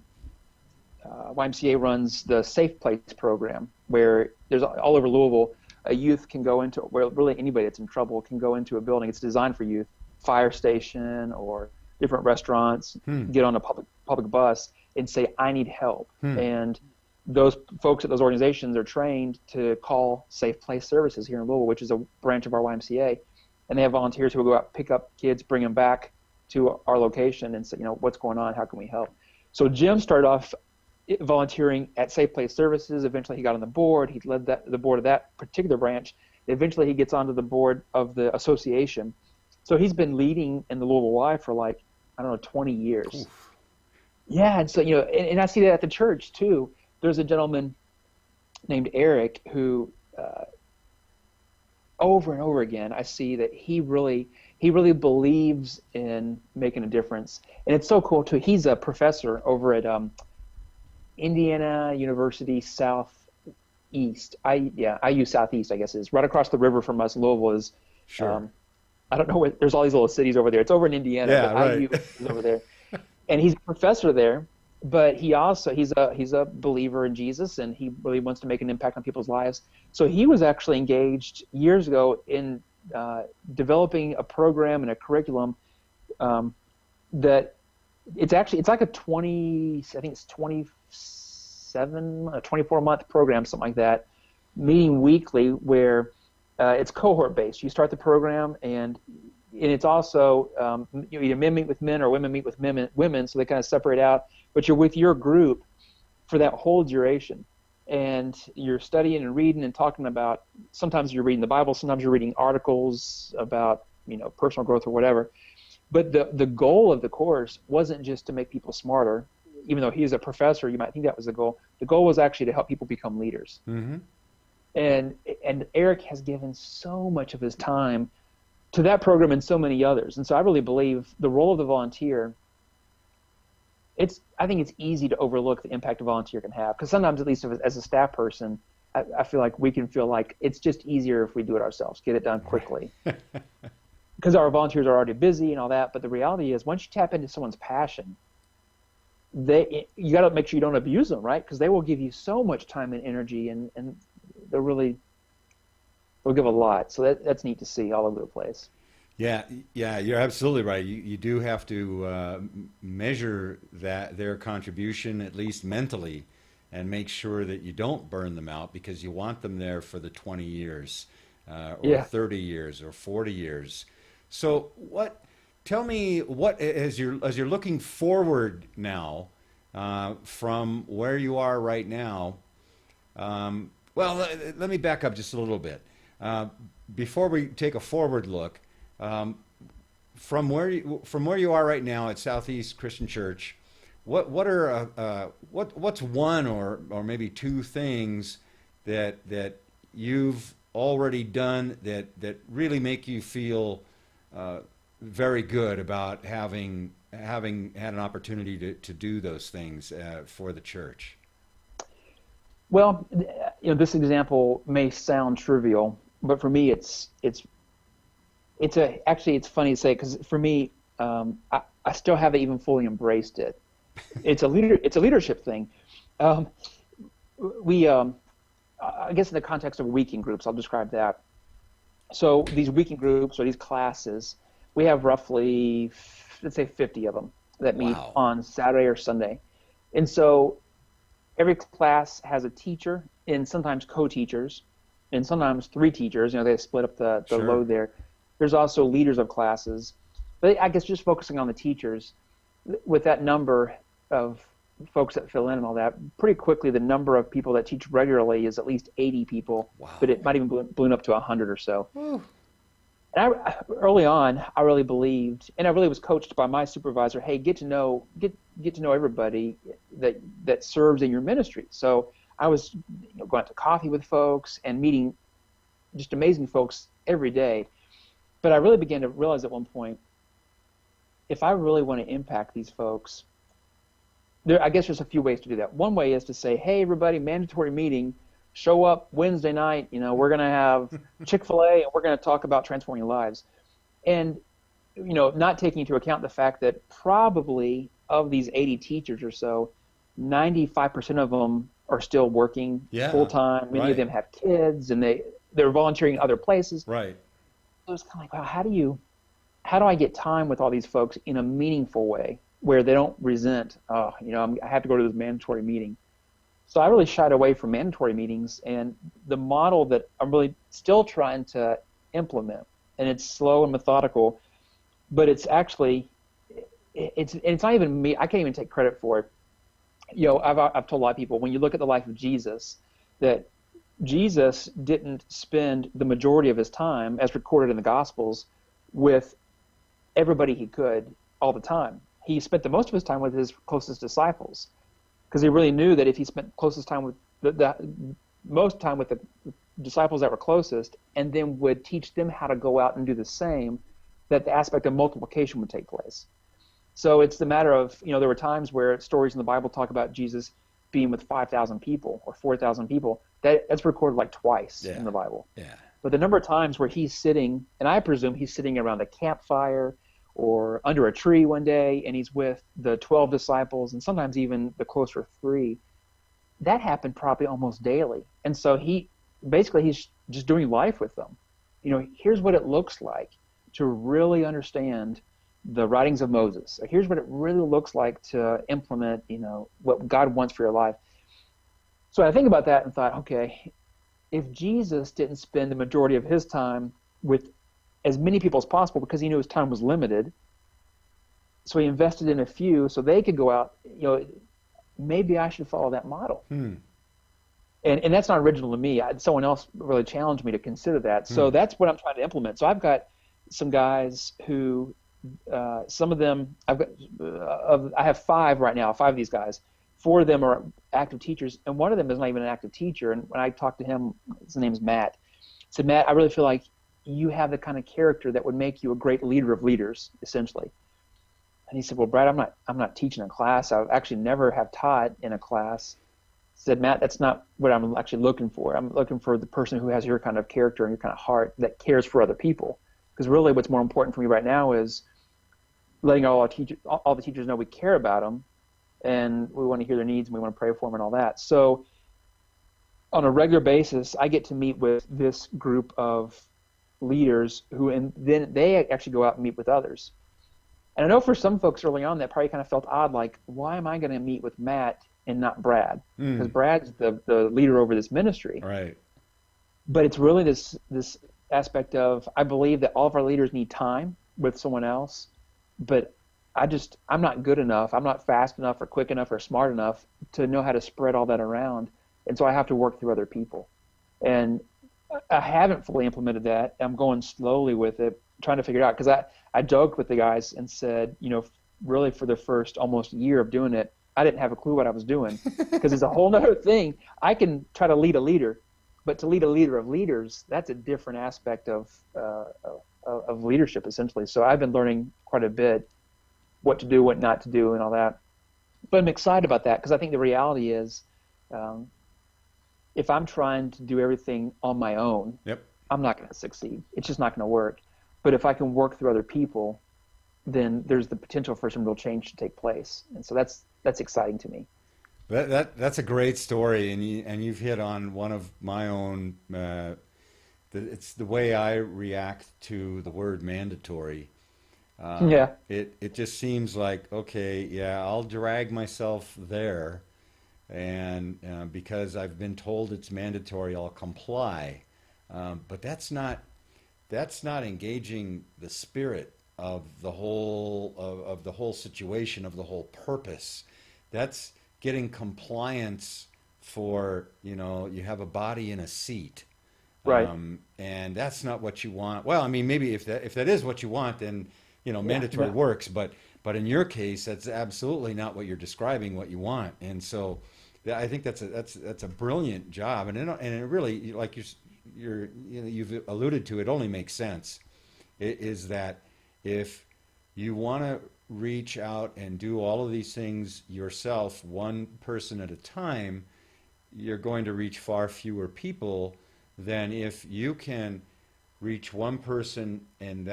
YMCA runs the Safe Place program, where there's all over Louisville. A youth can go into, where really anybody that's in trouble can go into a building. It's designed for youth, fire station or different restaurants. Get on a public bus and say, I need help. And those folks at those organizations are trained to call Safe Place Services here in Louisville, which is a branch of our YMCA. And they have volunteers who will go out, pick up kids, bring them back to our location and say, what's going on? How can we help? So Jim started off volunteering at Safe Place Services. Eventually he got on the board. He led the board of that particular branch. Eventually he gets onto the board of the association. So he's been leading in the Louisville Y for 20 years. Oof. Yeah, and so and I see that at the church too. There's a gentleman named Eric who over and over again, I see that he really believes in making a difference. And it's so cool too. He's a professor over at Indiana University Southeast. IU Southeast, I guess, is right across the river from us. Louisville is. Sure. I don't know where. There's all these little cities over there. It's over in Indiana, Yeah, but right. IU is over there. And he's a professor there, but he's a believer in Jesus, and he really wants to make an impact on people's lives. So he was actually engaged years ago in developing a program and a curriculum that it's like a 24-month program, something like that, meeting weekly, where it's cohort based. You start the program, and it's also either men meet with men or women meet with women, so they kind of separate out. But you're with your group for that whole duration, and you're studying and reading and talking about. Sometimes you're reading the Bible, sometimes you're reading articles about personal growth or whatever. But the goal of the course wasn't just to make people smarter. Even though he's a professor, you might think that was the goal. The goal was actually to help people become leaders. Mm-hmm. And Eric has given so much of his time to that program and so many others. And so I really believe the role of the volunteer, I think it's easy to overlook the impact a volunteer can have. Because sometimes, at least as a staff person, I feel like we can feel like it's just easier if we do it ourselves, get it done quickly. Because our volunteers are already busy and all that. But the reality is, once you tap into someone's passion, you got to make sure you don't abuse them, right? Because they will give you so much time and energy, and they'll give a lot. So that's neat to see all over the place. Yeah, you're absolutely right. You do have to measure their contribution, at least mentally, and make sure that you don't burn them out, because you want them there for the 20 years or 30 years or 40 years. So tell me what, as you're looking forward now from where you are right now. Well, let me back up just a little bit. Before we take a forward look, from where you are right now at Southeast Christian Church, what's one or maybe two things that you've already done that really make you feel very good about having had an opportunity to do those things for the church? Well, this example may sound trivial, but for me, actually it's funny to say, because for me, I still haven't even fully embraced it. It's a leadership thing. I guess in the context of weekend groups, I'll describe that. So these weekend groups or these classes, we have roughly, let's say, 50 of them that meet on Saturday or Sunday. And so every class has a teacher and sometimes co-teachers and sometimes three teachers. They split up the Sure. load there. There's also leaders of classes. But I guess just focusing on the teachers, with that number of folks that fill in and all that, pretty quickly the number of people that teach regularly is at least 80 people. Wow. But it might even balloon up to 100 or so. Ooh. And early on, I really believed, and I really was coached by my supervisor, hey, get to know everybody that serves in your ministry. So I was going out to coffee with folks and meeting just amazing folks every day. But I really began to realize at one point, if I really want to impact these folks, I guess there's a few ways to do that. One way is to say, hey, everybody, mandatory meeting, show up Wednesday night. We're going to have Chick-fil-A, and we're going to talk about transforming lives. And, not taking into account the fact that probably of these 80 teachers or so, 95% of them are still working full-time. Many of them have kids, and they're volunteering in other places. Right. So it's kind of like, wow, how do I get time with all these folks in a meaningful way where they don't resent, I have to go to this mandatory meeting. So I really shied away from mandatory meetings, and the model that I'm really still trying to implement, and it's slow and methodical, but it's actually, it's not even me. I can't even take credit for it. I've told a lot of people, when you look at the life of Jesus, that Jesus didn't spend the majority of his time, as recorded in the Gospels, with everybody he could all the time. He spent the most of his time with his closest disciples, because he really knew that if he spent most time with the disciples that were closest, and then would teach them how to go out and do the same, that the aspect of multiplication would take place. So it's the matter of, there were times where stories in the Bible talk about Jesus being with 5,000 people or 4,000 people. That's recorded like twice in the Bible. Yeah. But the number of times where he's sitting, and I presume he's sitting around a campfire or under a tree one day, and he's with the 12 disciples, and sometimes even the closer 3, that happened probably almost daily. And so he's just doing life with them. Here's what it looks like to really understand the writings of Moses. Here's what it really looks like to implement, what God wants for your life. So I think about that and thought, okay, if Jesus didn't spend the majority of his time with as many people as possible because he knew his time was limited, so he invested in a few so they could go out, maybe I should follow that model. And that's not original to me. Someone else really challenged me to consider that. So that's what I'm trying to implement. So I've got some guys who, some of them, I have 5 right now, 5 of these guys. 4 of them are active teachers, and one of them is not even an active teacher. And when I talked to him, his name's Matt. I said, Matt, I really feel like you have the kind of character that would make you a great leader of leaders, essentially. And he said, well, Brad, I'm not teaching a class. I actually never have taught in a class. I said, Matt, that's not what I'm actually looking for. I'm looking for the person who has your kind of character and your kind of heart that cares for other people. Because really what's more important for me right now is letting all the teachers know we care about them and we want to hear their needs and we want to pray for them and all that. So on a regular basis, I get to meet with this group of leaders and then they actually go out and meet with others. And I know for some folks early on that probably kind of felt odd, like, why am I going to meet with Matt and not Brad? Because Brad's the leader over this ministry. Right. But it's really this aspect of, I believe that all of our leaders need time with someone else, but I'm not good enough. I'm not fast enough or quick enough or smart enough to know how to spread all that around. And so I have to work through other people. And I haven't fully implemented that. I'm going slowly with it, trying to figure it out. Because I joked with the guys and said, really for the first almost year of doing it, I didn't have a clue what I was doing. Because it's a whole nother thing. I can try to lead a leader, but to lead a leader of leaders, that's a different aspect of leadership, essentially. So I've been learning quite a bit what to do, what not to do, and all that. But I'm excited about that because I think the reality is if I'm trying to do everything on my own, I'm not going to succeed. It's just not going to work. But if I can work through other people, then there's the potential for some real change to take place. And so that's exciting to me. That's a great story, and you've hit on one of my own. It's the way I react to the word mandatory. It just seems like, okay, yeah, I'll drag myself there, and because I've been told it's mandatory, I'll comply. But that's not engaging the spirit of the whole situation, of the whole purpose. That's getting compliance for, you have a body in a seat. Right. And that's not what you want. Well, I mean, maybe if that is what you want, then, mandatory works. But in your case, that's absolutely not what you're describing, what you want. And so I think that's a brilliant job. And it really, like you've alluded to, it only makes sense. It is that if you want to reach out and do all of these things yourself, one person at a time, you're going to reach far fewer people than if you can reach one person, and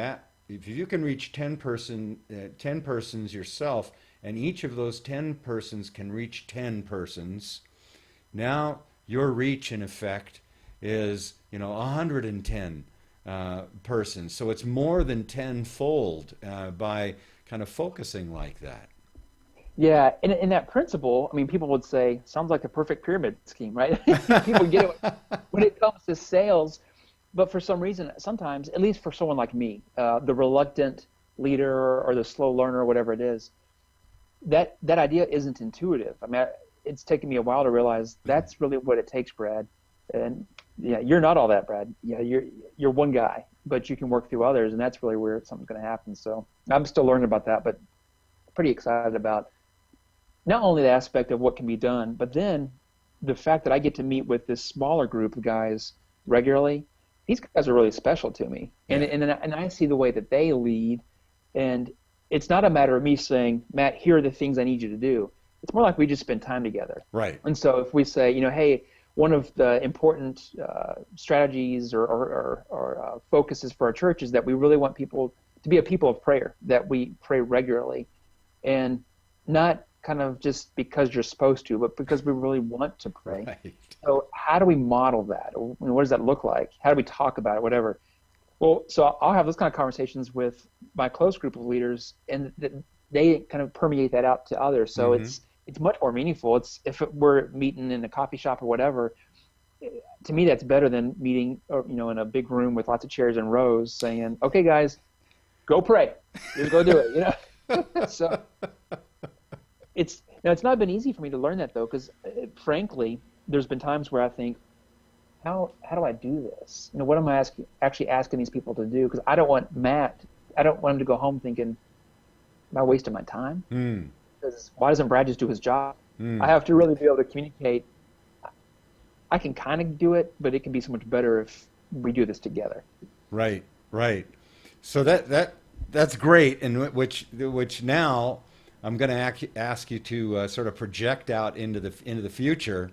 if you can reach 10 persons yourself, and each of those 10 persons can reach 10 persons, now your reach in effect is 110 persons. So it's more than tenfold by kind of focusing like that. Yeah, and that principle, I mean, people would say, sounds like a perfect pyramid scheme, right? People get it when it comes to sales, but for some reason, sometimes, at least for someone like me, the reluctant leader or the slow learner or whatever it is, that idea isn't intuitive. I mean, it's taken me a while to realize that's really what it takes, Brad. And yeah, you're not all that, Brad. Yeah, you're one guy, but you can work through others, and that's really where something's going to happen. So I'm still learning about that, but pretty excited about not only the aspect of what can be done, but then the fact that I get to meet with this smaller group of guys regularly, these guys are really special to me. And, Yeah. and I see the way that they lead. And it's not a matter of me saying, Matt, here are the things I need you to do. It's more like we just spend time together. Right. And so if we say, hey, one of the important strategies or focuses for our church is that we really want people to be a people of prayer, that we pray regularly, and not kind of just because you're supposed to, but because we really want to pray. Right. So how do we model that? What does that look like? How do we talk about it? Whatever. Well, so I'll have those kind of conversations with my close group of leaders, and they kind of permeate that out to others. So it's much more meaningful. It's if we're meeting in a coffee shop or whatever. To me, that's better than meeting, in a big room with lots of chairs and rows, saying, "Okay, guys, go pray. Just go do it." So it's not been easy for me to learn that though, because frankly, there's been times where I think, how do I do this? What am I actually asking these people to do? Because I don't want him to go home thinking, am I wasting my time? Because why doesn't Brad just do his job? I have to really be able to communicate. I can kind of do it, but it can be so much better if we do this together. Right. So that's great, and which now I'm going to ask you to sort of project out into the future,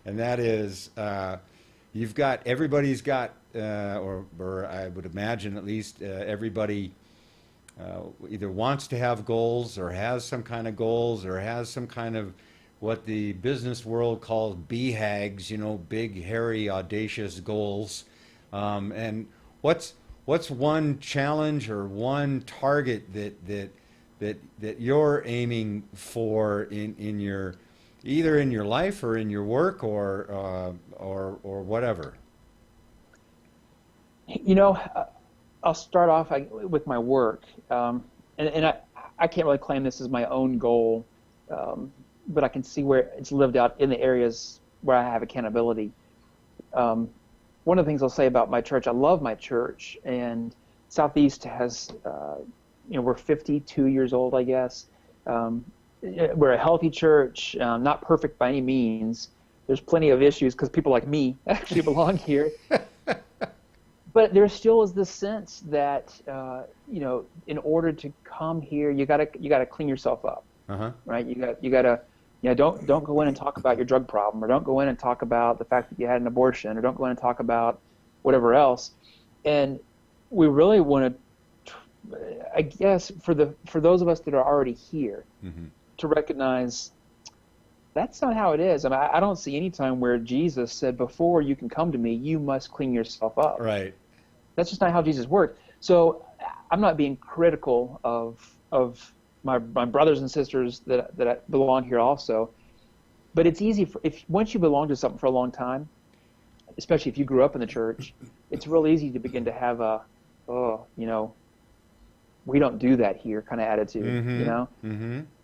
and that is everybody's got or I would imagine at least everybody either wants to have goals or has some kind of goals or has some kind of what the business world calls BHAGs, big, hairy, audacious goals. And what's one challenge or one target that you're aiming for in your either in your life or in your work or whatever? I'll start off with my work, and I can't really claim this as my own goal. But I can see where it's lived out in the areas where I have accountability. One of the things I'll say about my church, I love my church, and Southeast has, we're 52 years old, I guess. We're a healthy church, not perfect by any means. There's plenty of issues because people like me actually belong here. But there still is this sense that, in order to come here, you gotta clean yourself up. Right? You gotta don't go in and talk about your drug problem, or don't go in and talk about the fact that you had an abortion, or don't go in and talk about whatever else. And we really want to, I guess, for those of us that are already here, to recognize that's not how it is. I mean, I don't see any time where Jesus said, "Before you can come to me, you must clean yourself up." Right. That's just not how Jesus worked. So I'm not being critical of my brothers and sisters that belong here also, but it's easy once you belong to something for a long time, especially if you grew up in the church, it's real easy to begin to have we don't do that here kind of attitude,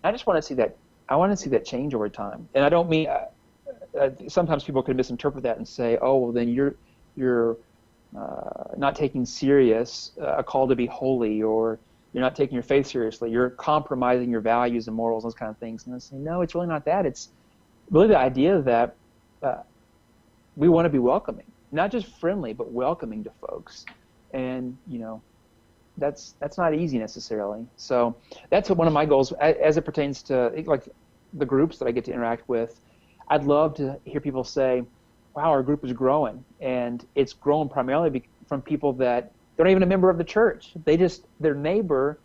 I just want to see that. I want to see that change over time, and I don't mean sometimes people could misinterpret that and say, oh, well, then you're not taking serious a call to be holy, or you're not taking your faith seriously. You're compromising your values and morals, those kind of things. And I say, no, it's really not that. It's really the idea that we want to be welcoming, not just friendly, but welcoming to folks. And that's not easy necessarily. So that's one of my goals as it pertains to like the groups that I get to interact with. I'd love to hear people say, wow, our group is growing, and it's growing primarily from people that they're not even a member of the church. Their neighbor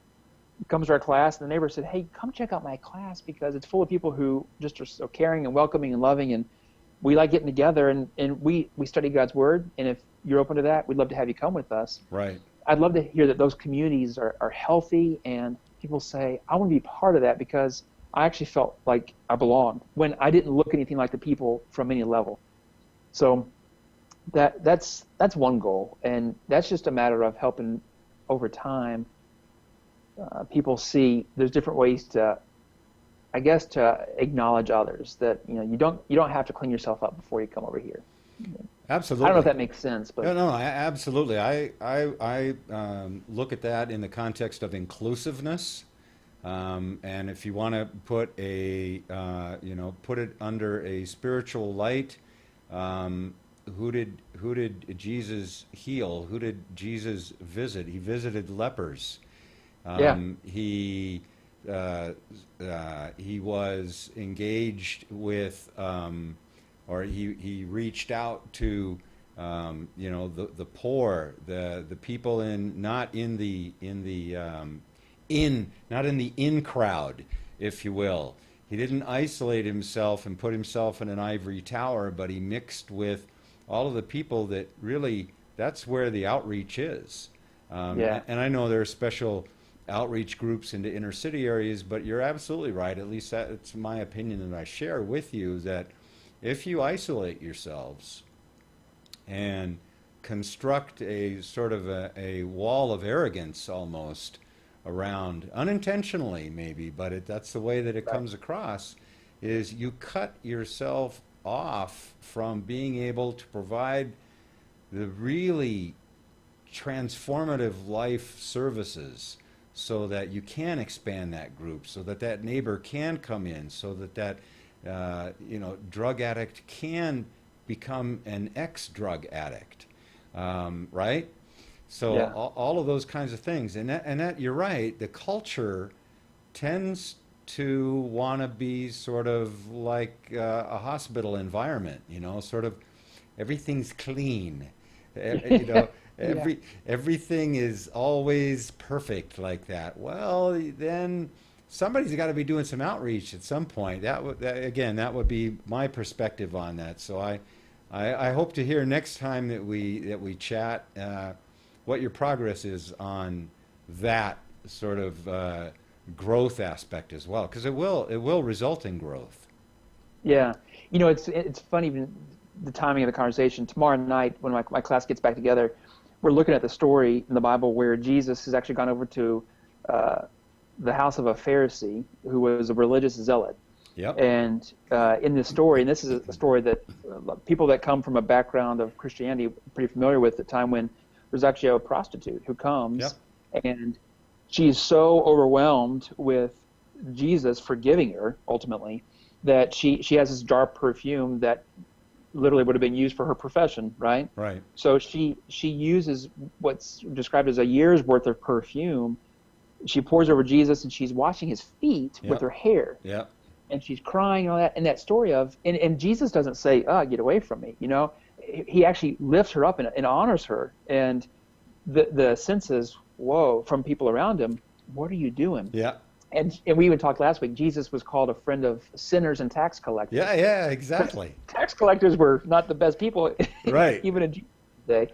comes to our class, and the neighbor said, hey, come check out my class because it's full of people who just are so caring and welcoming and loving, and we like getting together, and we study God's Word, and if you're open to that, we'd love to have you come with us. Right. I'd love to hear that those communities are healthy, and people say, I want to be part of that because I actually felt like I belonged when I didn't look anything like the people from any level. So that's one goal, and that's just a matter of helping over time people see there's different ways to acknowledge others, that you don't have to clean yourself up before you come over here. Absolutely. I don't know if that makes sense, but No, absolutely. I look at that in the context of inclusiveness, and if you want to put put it under a spiritual light, who did Jesus heal? Who did Jesus visit? He visited lepers. Yeah. He was engaged with, or he reached out to, the poor, the people not in the in crowd, if you will. He didn't isolate himself and put himself in an ivory tower, but he mixed with all of the people that really, that's where the outreach is. Yeah. And I know there are special outreach groups into inner city areas, but you're absolutely right. At least that's my opinion that I share with you, that if you isolate yourselves and construct a sort of a wall of arrogance almost around, unintentionally maybe, but that's the way that it Right. comes across, is you cut yourself off from being able to provide the really transformative life services, so that you can expand that group, so that that neighbor can come in, so that drug addict can become an ex-drug addict, right? So Yeah. all of those kinds of things, and that you're right. The culture tends to want to be sort of like a hospital environment, sort of everything's clean, you know, Yeah. everything is always perfect like that. Well, then somebody's got to be doing some outreach at some point. That would be my perspective on that. So I hope to hear next time that we chat what your progress is on that sort of growth aspect as well, because it will result in growth. Yeah. It's funny, even the timing of the conversation. Tomorrow night, when my class gets back together, we're looking at the story in the Bible where Jesus has actually gone over to the house of a Pharisee who was a religious zealot. Yep. And in this story, and this is a story that people that come from a background of Christianity are pretty familiar with, the time when there's actually a prostitute who comes, Yep. and she's so overwhelmed with Jesus forgiving her ultimately that she has this jar of perfume that literally would have been used for her profession, right? Right. So she uses what's described as a year's worth of perfume. She pours over Jesus, and she's washing his feet with Yep. her hair. Yep. And she's crying and all that. And that story of, and Jesus doesn't say, get away from me, He actually lifts her up and honors her. And the sense is, whoa, from people around him, what are you doing? Yeah. And we even talked last week, Jesus was called a friend of sinners and tax collectors. Yeah, exactly. Tax collectors were not the best people, Right. even in Jesus' day.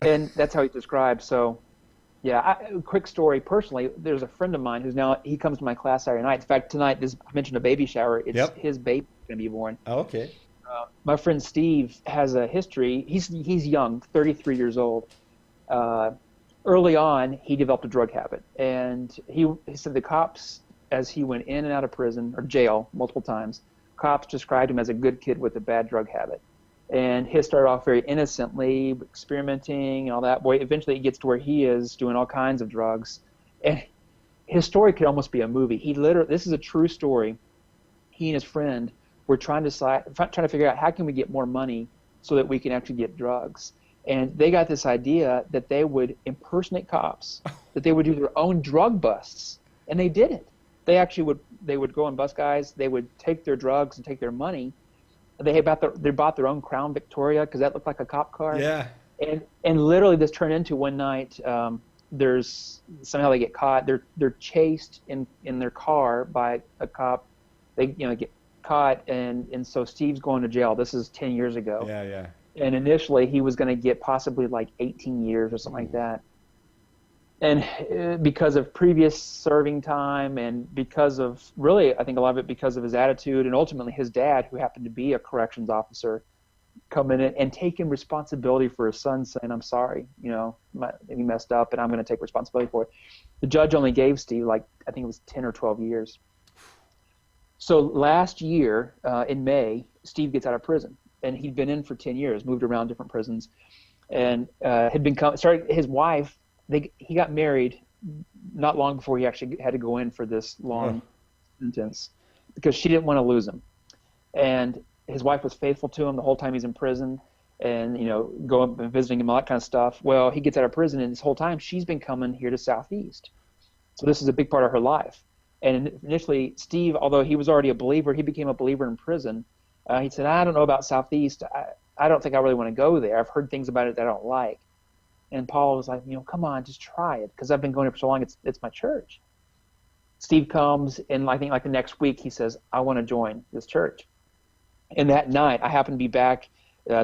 And that's how he's described. So, yeah, quick story. Personally, there's a friend of mine he comes to my class Saturday night. In fact, tonight, I mentioned a baby shower. It's Yep. his baby going to be born. Oh, okay. My friend Steve has a history. He's young, 33 years old. Early on, he developed a drug habit, and he said the cops, as he went in and out of prison or jail multiple times, cops described him as a good kid with a bad drug habit. And he started off very innocently, experimenting and all that. Boy, eventually he gets to where he is doing all kinds of drugs, and his story could almost be a movie. This is a true story. He and his friend were trying to figure out how can we get more money so that we can actually get drugs. And they got this idea that they would impersonate cops, that they would do their own drug busts, and they did it. They would go and bust guys. They would take their drugs and take their money. They bought their own Crown Victoria because that looked like a cop car. Yeah. And literally this turned into one night. Somehow they get caught. They're chased in their car by a cop. They get caught, and so Steve's going to jail. This is 10 years ago. Yeah, yeah. And initially he was going to get possibly like 18 years or something like that. And because of previous serving time, and because of really, I think a lot of it because of his attitude, and ultimately his dad, who happened to be a corrections officer, come in and taking responsibility for his son, saying, I'm sorry, he messed up and I'm going to take responsibility for it. The judge only gave Steve I think it was 10 or 12 years. So last year in May, Steve gets out of prison. And he'd been in for 10 years, moved around different prisons, and started his wife. He got married not long before he actually had to go in for this long sentence because she didn't want to lose him. And his wife was faithful to him the whole time he's in prison. and going and visiting him, all that kind of stuff. Well, he gets out of prison, and this whole time she's been coming here to Southeast. So this is a big part of her life. And initially, Steve, although he was already a believer, he became a believer in prison. He said, I don't know about Southeast. I don't think I really want to go there. I've heard things about it that I don't like. And Paul was like, come on, just try it, because I've been going here for so long. It's my church. Steve comes, and I think like the next week he says, I want to join this church. And that night, I happened to be back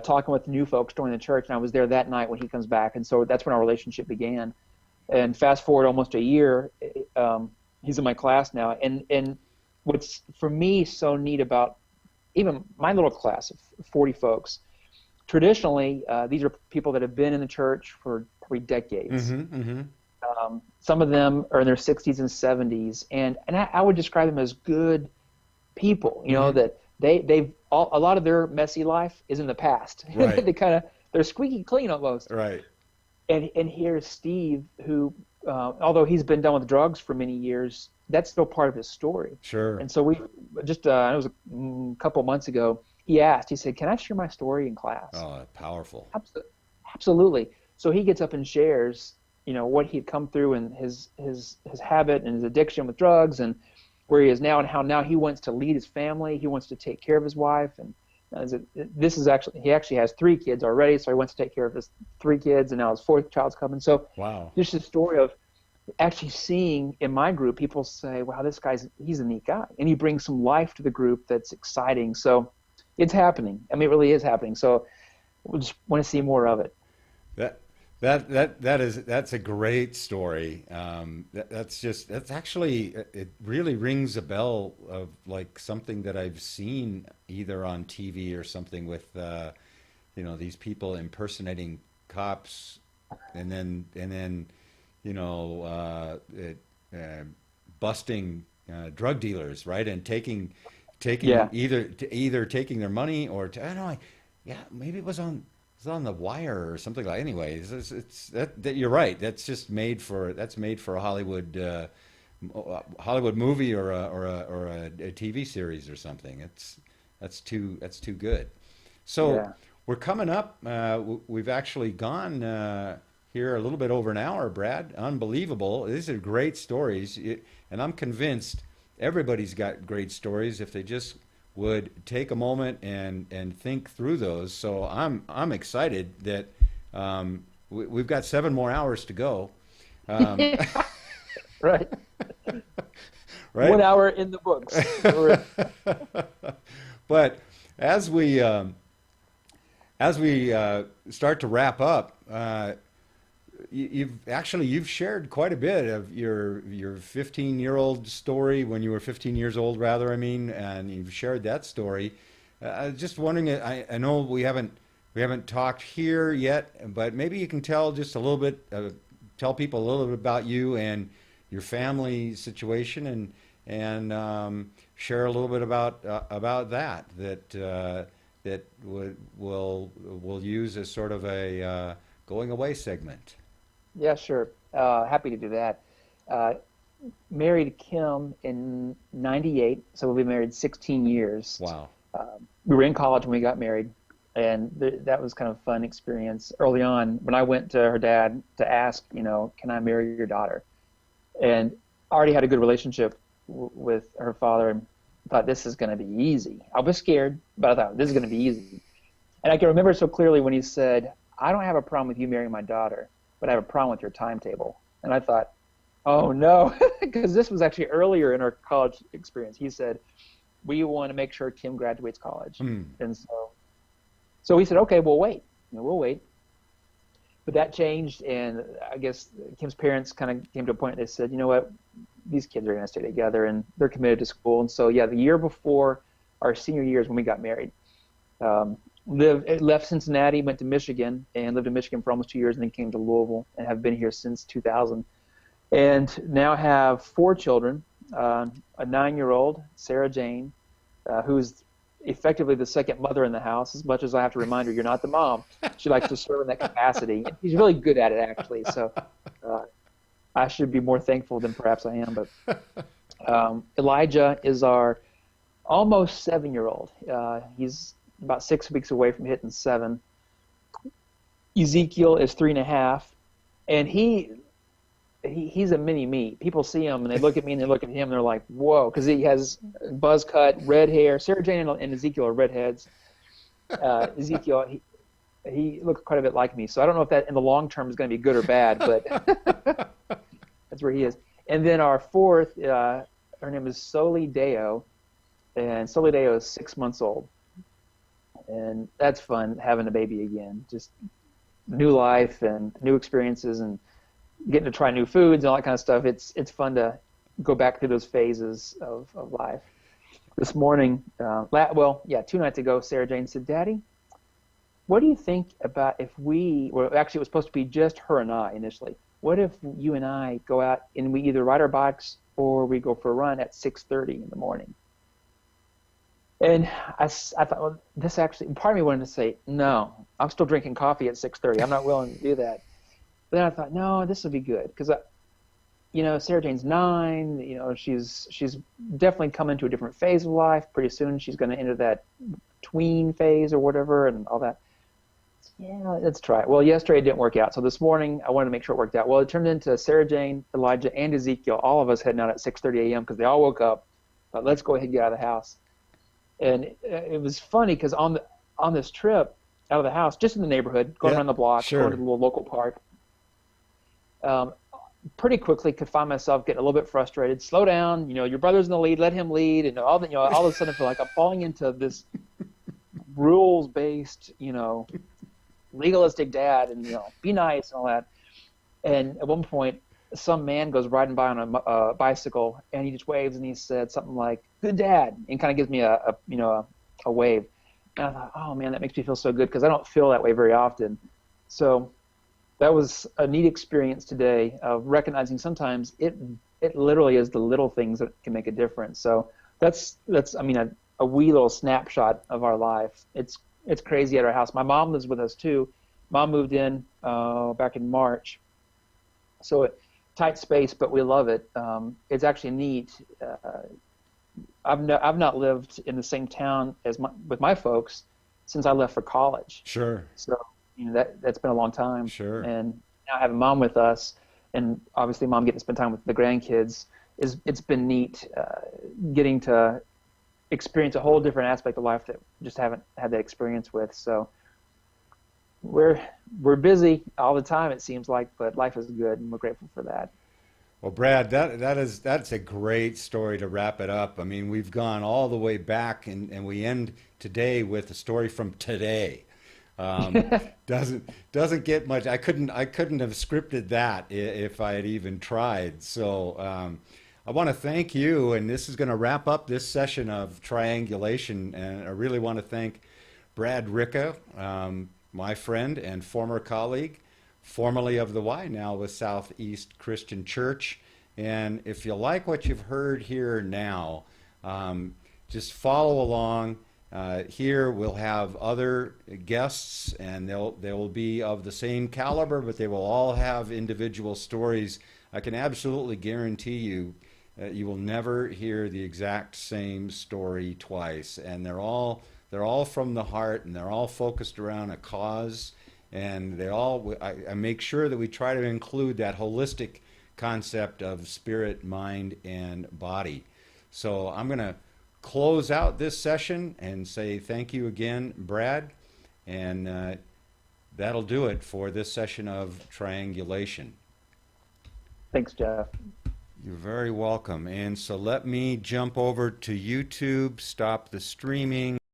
talking with the new folks joining the church, and I was there that night when he comes back. And so that's when our relationship began. And fast forward almost a year, he's in my class now. And what's for me so neat about even my little class of 40 folks, traditionally, these are people that have been in the church for probably decades. Some of them are in their 60s and 70s, and I would describe them as good people. That they've a lot of their messy life is in the past. Right. They're squeaky clean almost. Right. And here's Steve, who, although he's been done with drugs for many years, that's still part of his story. Sure. And so we just, it was a couple months ago, he said, can I share my story in class? Oh, powerful. Absolutely. So he gets up and shares, what he'd come through and his habit and his addiction with drugs and where he is now and how now he wants to lead his family. He wants to take care of his wife. And he actually has 3 kids already, so he wants to take care of his 3 kids, and now his 4th child's coming. So wow. Just a story of actually seeing in my group, people say, wow, he's a neat guy. And he brings some life to the group that's exciting. So it's happening. I mean, it really is happening. So we just want to see more of it. That's a great story. That's actually, it really rings a bell of like something that I've seen either on TV or something with, these people impersonating cops and then busting drug dealers, right? And taking Yeah. either taking their money or I don't know, maybe it was on The Wire or something like. Anyways, it's that you're right. That's just made for a Hollywood movie or a TV series or something. That's too good. So Yeah. we're coming up. We've actually gone here a little bit over an hour, Brad. Unbelievable. These are great stories, and I'm convinced everybody's got great stories if they just would take a moment and think through those. So I'm excited that we've got 7 more hours to go. Right. Right. 1 hour in the books. But as we start to wrap up, you've shared quite a bit of your 15-year-old story when you were 15 years old, rather. I mean, and you've shared that story. I was just wondering. I know we haven't talked here yet, but maybe you can tell just a little bit, tell people a little bit about you and your family situation, and share a little bit about that we'll use as sort of a going away segment. Yeah, sure. Happy to do that. Married Kim in '98, so we'll be married 16 years. Wow. We were in college when we got married, and that was kind of a fun experience. Early on, when I went to her dad to ask, can I marry your daughter? And I already had a good relationship with her father, and thought this is going to be easy. I was scared, but I thought this is going to be easy. And I can remember so clearly when he said, I don't have a problem with you marrying my daughter, but I have a problem with your timetable. And I thought, oh no, because this was actually earlier in our college experience. He said, we want to make sure Kim graduates college. And so we said, okay, we'll wait. We'll wait. But that changed, and I guess Kim's parents kind of came to a point. They said, you know what, these kids are going to stay together, and they're committed to school. And so, yeah, the year before our senior year is when we got married. Left Cincinnati, went to Michigan, and lived in Michigan for almost 2 years, and then came to Louisville, and have been here since 2000. And now have 4 children, a 9-year-old, Sarah Jane, who's effectively the second mother in the house, as much as I have to remind her, you're not the mom. She likes to serve in that capacity. And she's really good at it, actually. So I should be more thankful than perhaps I am. But Elijah is our almost 7-year-old. He's about 6 weeks away from hitting 7. Ezekiel is 3.5, and he's a mini me. People see him and they look at me and they look at him and they're like, whoa, because he has buzz cut, red hair. Sarah Jane and Ezekiel are redheads. Ezekiel, he looks quite a bit like me. So I don't know if that in the long term is going to be good or bad, but that's where he is. And then our fourth, her name is Soli Deo, and Soli Deo is 6 months old. And that's fun, having a baby again. Just new life and new experiences and getting to try new foods and all that kind of stuff. It's fun to go back through those phases of life. This morning, 2 nights ago, Sarah Jane said, Daddy, what do you think about if actually it was supposed to be just her and I initially. What if you and I go out and we either ride our bikes or we go for a run at 6:30 in the morning? And I thought, well, this actually, part of me wanted to say, no, I'm still drinking coffee at 6:30. I'm not willing to do that. But then I thought, no, this will be good because, Sarah Jane's 9. She's definitely coming to a different phase of life. Pretty soon she's going to enter that tween phase or whatever and all that. Yeah, let's try it. Well, yesterday it didn't work out. So this morning I wanted to make sure it worked out. Well, it turned into Sarah Jane, Elijah, and Ezekiel, all of us heading out at 6:30 a.m. because they all woke up. Thought, let's go ahead and get out of the house. And it was funny because on this trip out of the house, just in the neighborhood, going around the block, going to the little local park, pretty quickly could find myself getting a little bit frustrated. Slow down, your brother's in the lead, let him lead, and all of a sudden I feel like I'm falling into this rules-based, legalistic dad, and be nice and all that. And at one point, some man goes riding by on a bicycle, and he just waves and he said something like, "Good dad," and kind of gives me a wave. And I thought, oh man, that makes me feel so good because I don't feel that way very often. So that was a neat experience today of recognizing sometimes it literally is the little things that can make a difference. So that's a wee little snapshot of our life. It's crazy at our house. My mom lives with us too. Mom moved in back in March, so tight space, but we love it. It's actually neat. I've not lived in the same town with my folks since I left for college. Sure. So that's been a long time. Sure. And now having Mom with us, and obviously Mom getting to spend time with the grandkids, it's been neat getting to experience a whole different aspect of life that just haven't had that experience with. So we're busy all the time, it seems like, but life is good, and we're grateful for that. Well, Brad, that's a great story to wrap it up. I mean, we've gone all the way back, and we end today with a story from today. Doesn't get much. I couldn't have scripted that if I had even tried. So I want to thank you, and this is going to wrap up this session of Triangulation. And I really want to thank Brad Ricca, my friend and former colleague, formerly of the Y, now with Southeast Christian Church. And if you like what you've heard here now, just follow along. Here we'll have other guests, and they will be of the same caliber, but they will all have individual stories. I can absolutely guarantee you you will never hear the exact same story twice, and they're all from the heart, and they're all focused around a cause. And I make sure that we try to include that holistic concept of spirit, mind, and body. So I'm going to close out this session and say thank you again, Brad. And that'll do it for this session of Triangulation. Thanks, Jeff. You're very welcome. And so let me jump over to YouTube, stop the streaming.